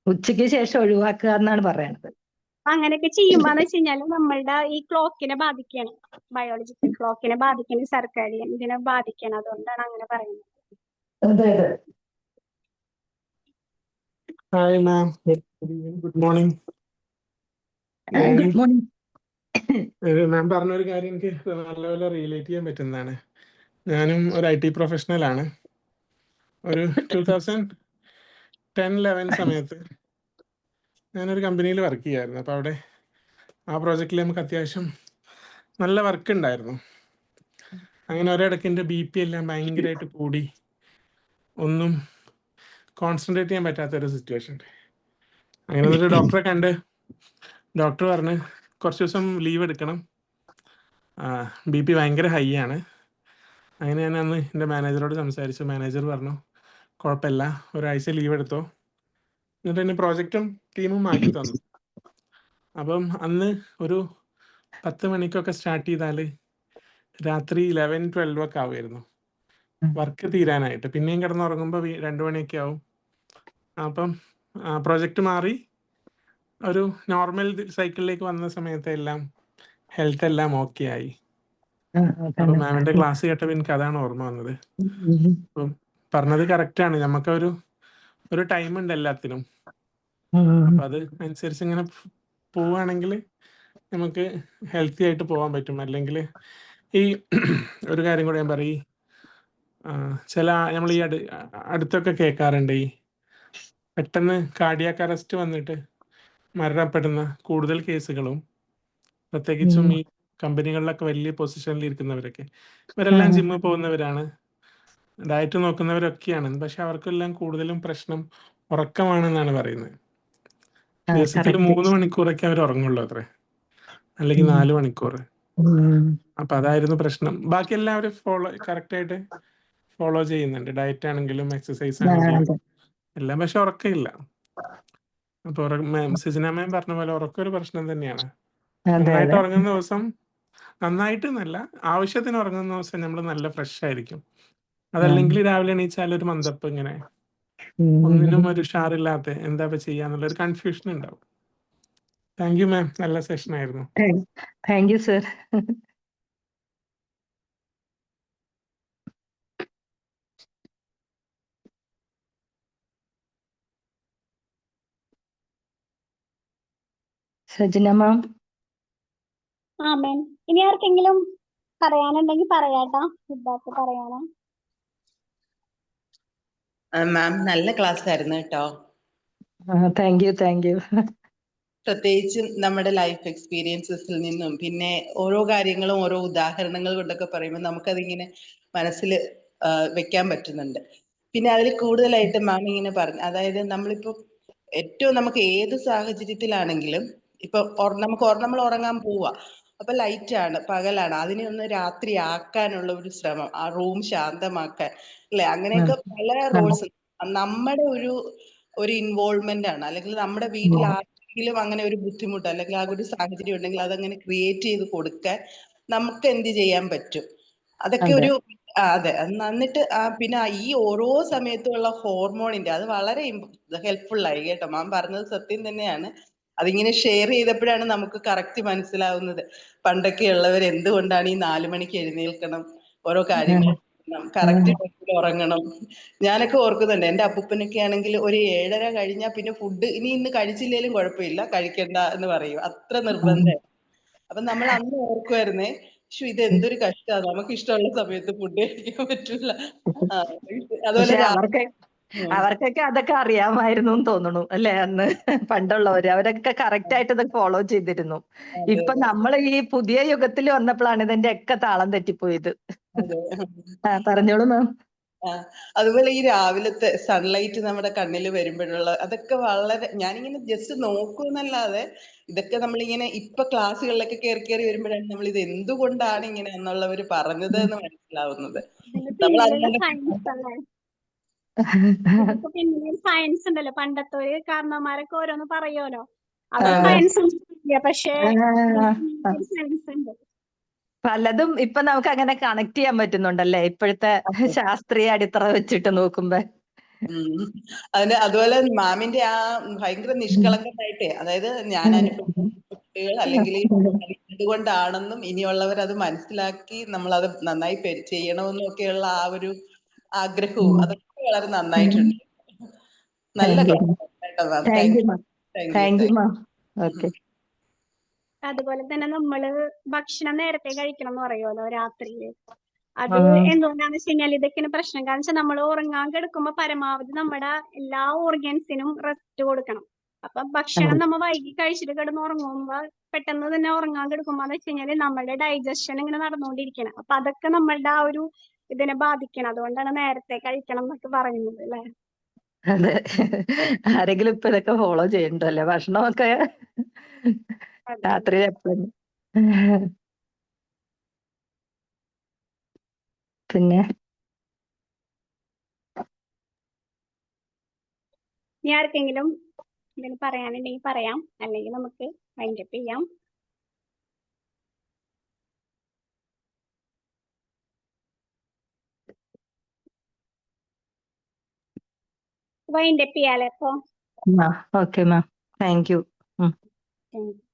ഉച്ചയ്ക്ക് ശേഷം ഒഴിവാക്കുക എന്നാണ് പറയണത്. അങ്ങനെയൊക്കെ ചെയ്യുമ്പോന്ന് വെച്ച് കഴിഞ്ഞാല് നമ്മളുടെ ഈ ക്ലോക്കിനെ ബാധിക്കണം, ബയോളജിക്കൽ ക്ലോക്കിനെ ബാധിക്കണം, സർക്കാഡിയൻ ഇതിനെ ബാധിക്കണം. അതുകൊണ്ടാണ് അങ്ങനെ പറയുന്നത്. Hi ma'am, good morning. Good morning. Ma'am പറഞ്ഞൊരു കാര്യം എനിക്ക് നല്ലപോലെ റിലേറ്റ് ചെയ്യാൻ പറ്റുന്നതാണ്. ഞാനും ഒരു IT പ്രൊഫഷണലാണ്. ഒരു 2010-11 സമയത്ത് ഞാനൊരു കമ്പനിയിൽ വർക്ക് ചെയ്യായിരുന്നു. അപ്പോൾ അവിടെ ആ പ്രോജക്റ്റിൽ നമുക്ക് അത്യാവശ്യം നല്ല വർക്ക് ഉണ്ടായിരുന്നു. അങ്ങനെ ഒരിടയ്ക്ക് എൻ്റെ BP എല്ലാം ഭയങ്കരമായിട്ട് കൂടി, ഒന്നും കോൺസെൻട്രേറ്റ് ചെയ്യാൻ പറ്റാത്തൊരു സിറ്റുവേഷൻ. അങ്ങനെ എന്നിട്ട് ഡോക്ടറെ കണ്ട് ഡോക്ടർ പറഞ്ഞ് കുറച്ച് ദിവസം ലീവ് എടുക്കണം, BP ഭയങ്കര ഹൈ ആണ്. അങ്ങനെ ഞാൻ അന്ന് എൻ്റെ മാനേജറോട് സംസാരിച്ചു. മാനേജർ പറഞ്ഞു കുഴപ്പമില്ല, ഒരാഴ്ച ലീവ് എടുത്തോ. എന്നിട്ട് എന്നെ പ്രോജക്റ്റും ടീമും മാറ്റി തന്നു. അപ്പം അന്ന് ഒരു 10 മണിക്കൊക്കെ സ്റ്റാർട്ട് ചെയ്താൽ രാത്രി 11-12 ഒക്കെ ആവുമായിരുന്നു വർക്ക് തീരാനായിട്ട്. പിന്നെയും കിടന്നുറങ്ങുമ്പോൾ 2 മണിയൊക്കെ ആവും. അപ്പം പ്രോജക്റ്റ് മാറി ഒരു നോർമൽ സൈക്കിളിലേക്ക് വന്ന സമയത്ത് എല്ലാം ഹെൽത്ത് എല്ലാം ഓക്കെ ആയി. അപ്പം മാമിൻ്റെ ക്ലാസ് കേട്ടപ്പോൾ എനിക്ക് അതാണ് ഓർമ്മ വന്നത്. അപ്പം പറഞ്ഞത് കറക്റ്റാണ്, നമുക്കൊരു ടൈം ഉണ്ട് എല്ലാത്തിനും. അപ്പം അത് അനുസരിച്ച് ഇങ്ങനെ പോവുകയാണെങ്കിൽ നമുക്ക് ഹെൽത്തി ആയിട്ട് പോകാൻ പറ്റും. അല്ലെങ്കിൽ ഈ ഒരു കാര്യം കൂടെ ഞാൻ പറയും, ചില നമ്മൾ ഈ അടുത്തൊക്കെ കേൾക്കാറുണ്ട്, ഈ പെട്ടെന്ന് കാർഡിയാക് അറസ്റ്റ് വന്നിട്ട് മരണപ്പെടുന്ന കൂടുതൽ കേസുകളും, പ്രത്യേകിച്ചും ഈ കമ്പനികളിലൊക്കെ വലിയ പൊസിഷനിൽ ഇരിക്കുന്നവരൊക്കെ, ഇവരെല്ലാം ജിമ്മിൽ പോകുന്നവരാണ്, ഡയറ്റ് നോക്കുന്നവരൊക്കെയാണ്. പക്ഷെ അവർക്കെല്ലാം കൂടുതലും പ്രശ്നം ഉറക്കമാണെന്നാണ് പറയുന്നത്. ദിവസത്തിൽ 3 മണിക്കൂറൊക്കെ അവർ ഉറങ്ങുള്ളൂ അത്രേ, അല്ലെങ്കിൽ 4 മണിക്കൂർ. അപ്പൊ അതായിരുന്നു പ്രശ്നം. ബാക്കി എല്ലാവരും കറക്റ്റായിട്ട് ഫോളോ ചെയ്യുന്നുണ്ട്, ഡയറ്റ് ആണെങ്കിലും എക്സസൈസ് ആണെങ്കിലും എല്ലാം. പക്ഷെ ഉറക്കമില്ല. അപ്പൊ സുജന മാം പറഞ്ഞ പോലെ ഉറക്കം ഒരു പ്രശ്നം തന്നെയാണ്. നന്നായിട്ട് ഉറങ്ങുന്ന ദിവസം, നന്നായിട്ടെന്നല്ല, ആവശ്യത്തിന് ഉറങ്ങുന്ന ദിവസം നമ്മൾ നല്ല ഫ്രഷ് ആയിരിക്കും. അതല്ലെങ്കിൽ രാവിലെ എണീച്ചാൽ ഒരു മന്ദപ്പ്, ഇങ്ങനെ ഒന്നിനും ഒരു ഉഷാറില്ലാത്ത, എന്താ ചെയ്യാന്നുള്ള ഒരു കൺഫ്യൂഷൻ ഉണ്ടാവും. താങ്ക് യു മാം, നല്ല സെഷൻ ആയിരുന്നു. Thank you sir. Sajana ma'am. Ma'am ഇനി ആർക്കെങ്കിലും പറയാനുണ്ടെങ്കിൽ പറയാട്ടോ. ഫീഡ്ബാക്ക് പറയാനോ? മാം നല്ല ക്ലാസ് ആയിരുന്നു കേട്ടോ. Thank you, thank you. പ്രത്യേകിച്ചും നമ്മുടെ ലൈഫ് എക്സ്പീരിയൻസസിൽ നിന്നും, പിന്നെ ഓരോ കാര്യങ്ങളും ഓരോ ഉദാഹരണങ്ങൾ കൊണ്ടൊക്കെ പറയുമ്പോൾ നമുക്കതിങ്ങനെ മനസ്സിൽ വെക്കാൻ പറ്റുന്നുണ്ട്. പിന്നെ അതിൽ കൂടുതലായിട്ട് മാം ഇങ്ങനെ പറഞ്ഞു, അതായത് നമ്മളിപ്പോൾ ഏറ്റവും നമുക്ക് ഏത് സാഹചര്യത്തിലാണെങ്കിലും, ഇപ്പൊ നമ്മൾ ഉറങ്ങാൻ പോവാ, അപ്പൊ ലൈറ്റ് ആണ്, പകലാണ്, അതിനെ ഒന്ന് രാത്രി ആക്കാനുള്ള ഒരു ശ്രമം, ആ റൂം ശാന്തമാക്കാൻ, അല്ലെ? അങ്ങനെയൊക്കെ പല റോൾസ് നമ്മുടെ ഒരു ഇൻവോൾവ്മെന്റ് ആണ്. അല്ലെങ്കിൽ നമ്മുടെ വീട്ടിൽ ആർക്കെങ്കിലും അങ്ങനെ ഒരു ബുദ്ധിമുട്ട് അല്ലെങ്കിൽ ആ ഒരു സാഹചര്യം ഉണ്ടെങ്കിൽ അതങ്ങനെ ക്രിയേറ്റ് ചെയ്ത് കൊടുക്കാൻ നമുക്ക് എന്ത് ചെയ്യാൻ പറ്റും? അതൊക്കെ ഒരു അതെ. എന്നിട്ട് പിന്നെ ഈ ഓരോ സമയത്തുള്ള ഹോർമോണിന്റെ അത് വളരെ ഹെൽപ്ഫുൾ ആയി കേട്ടോ. മാം പറഞ്ഞത് സത്യം തന്നെയാണ്. അതിങ്ങനെ ഷെയർ ചെയ്തപ്പോഴാണ് നമുക്ക് കറക്റ്റ് മനസ്സിലാവുന്നത്. പണ്ടൊക്കെ ഉള്ളവർ എന്തുകൊണ്ടാണ് ഈ 4 മണിക്ക് എഴുന്നേൽക്കണം, ഓരോ കാര്യങ്ങൾ കറക്റ്റ് ടൈമിൽ ഉറങ്ങണം. ഞാനൊക്കെ ഓർക്കുന്നുണ്ട്, എൻ്റെ അപ്പൂപ്പനൊക്കെ ആണെങ്കിൽ ഒരു 7:30 കഴിഞ്ഞാൽ പിന്നെ ഫുഡ് ഇന്ന് കഴിച്ചില്ലേലും കുഴപ്പമില്ല, കഴിക്കണ്ട എന്ന് പറയും, അത്ര നിർബന്ധം. അപ്പൊ നമ്മൾ അന്ന് ഓർക്കുമായിരുന്നേ, ഇത് എന്തൊരു കഷ്ടമാണ്, നമുക്ക് ഇഷ്ടമുള്ള സമയത്ത് ഫുഡ് കഴിക്കാൻ പറ്റില്ല. അതുപോലെ അവർക്കൊക്കെ അതൊക്കെ അറിയാമായിരുന്നു എന്ന് തോന്നുന്നു അല്ലെ? അന്ന് പണ്ടുള്ളവര് അവരൊക്കെ കറക്റ്റ് ആയിട്ട് ഇത് ഫോളോ ചെയ്തിരുന്നു. ഇപ്പൊ നമ്മൾ ഈ പുതിയ യുഗത്തിൽ വന്നപ്പോഴാണ് ഇതിന്റെ ഒക്കെ താളം തെറ്റിപ്പോയത്. പറഞ്ഞോളൂ മാം. അതുപോലെ ഈ രാവിലത്തെ സൺലൈറ്റ് നമ്മുടെ കണ്ണിൽ വരുമ്പോഴുള്ള അതൊക്കെ വളരെ, ഞാനിങ്ങനെ ജസ്റ്റ് നോക്കുന്നല്ലാതെ ഇതൊക്കെ നമ്മളിങ്ങനെ ഇപ്പൊ ക്ലാസ്സുകളിലൊക്കെ കയറി വരുമ്പോഴാണ് നമ്മൾ ഇത് എന്തുകൊണ്ടാണ് ഇങ്ങനെ എന്നുള്ളവർ പറഞ്ഞത് എന്ന് മനസ്സിലാവുന്നത്. സയൻസ് ഉണ്ടല്ലോ, പണ്ടത്തെ കാരണന്മാരൊക്കെ ഓരോന്ന് പറയുമല്ലോ, അവർ സയൻസ് പക്ഷേ സയൻസ് ഉണ്ട്. പലതും ഇപ്പൊ നമുക്ക് അങ്ങനെ കണക്ട് ചെയ്യാൻ പറ്റുന്നുണ്ടല്ലേ ഇപ്പോഴത്തെ ശാസ്ത്രീയ അടിത്തറ വെച്ചിട്ട് നോക്കുമ്പോ. അതുപോലെ മാമിന്റെ ആ ഭയങ്കര നിഷ്കളങ്കമായിട്ടേ, അതായത് ഞാൻ അനുഭവിക്കുന്ന കുട്ടികൾ അല്ലെങ്കിൽ എന്തുകൊണ്ടാണെന്നും ഇനിയുള്ളവർ അത് മനസ്സിലാക്കി നമ്മൾ അത് നന്നായി ചെയ്യണമെന്നും ഒക്കെയുള്ള ആ ഒരു ആഗ്രഹവും അതൊക്കെ വളരെ നന്നായിട്ടുണ്ട്. നല്ല അതുപോലെ തന്നെ നമ്മള് ഭക്ഷണം നേരത്തെ കഴിക്കണം എന്ന് പറയുമല്ലോ രാത്രിയില്. അത് എന്തുകൊണ്ടാന്ന് വെച്ച് കഴിഞ്ഞാൽ ഇതൊക്കെയാണ് പ്രശ്നം. കാരണം വെച്ചാൽ നമ്മൾ ഉറങ്ങാൻ കിടക്കുമ്പോ പരമാവധി നമ്മുടെ എല്ലാ ഓർഗൻസിനും റെസ്റ്റ് കൊടുക്കണം. അപ്പൊ ഭക്ഷണം നമ്മ വൈകി കഴിച്ചിട്ട് കിടന്ന് ഉറങ്ങുമ്പോ പെട്ടെന്ന് തന്നെ ഉറങ്ങാൻ കിടക്കുമ്പോന്ന് വെച്ച് കഴിഞ്ഞാല് നമ്മളുടെ ഡൈജഷൻ ഇങ്ങനെ നടന്നുകൊണ്ടിരിക്കണം. അപ്പൊ അതൊക്കെ നമ്മളുടെ ആ ഒരു ഇതിനെ ബാധിക്കണം. അതുകൊണ്ടാണ് നേരത്തെ കഴിക്കണം എന്നൊക്കെ പറയുന്നത് അല്ലെ. അതെ, ആരെങ്കിലും ഇപ്പൊ ഇതൊക്കെ ഫോളോ ചെയ്യണ്ടല്ലേ ഭക്ഷണമൊക്കെ രാത്രി എപ്പോഴും. പിന്നെ ഇനി ആർക്കെങ്കിലും എന്തെങ്കിലും പറയാനുണ്ടെങ്കിൽ പറയാം, അല്ലെങ്കിൽ നമുക്ക് വൈൻഡപ്പ് ചെയ്യാം. വൈൻഡപ്പ് ചെയ്യാലോ ഇപ്പൊ. Okay ma'am, thank you. Thank you.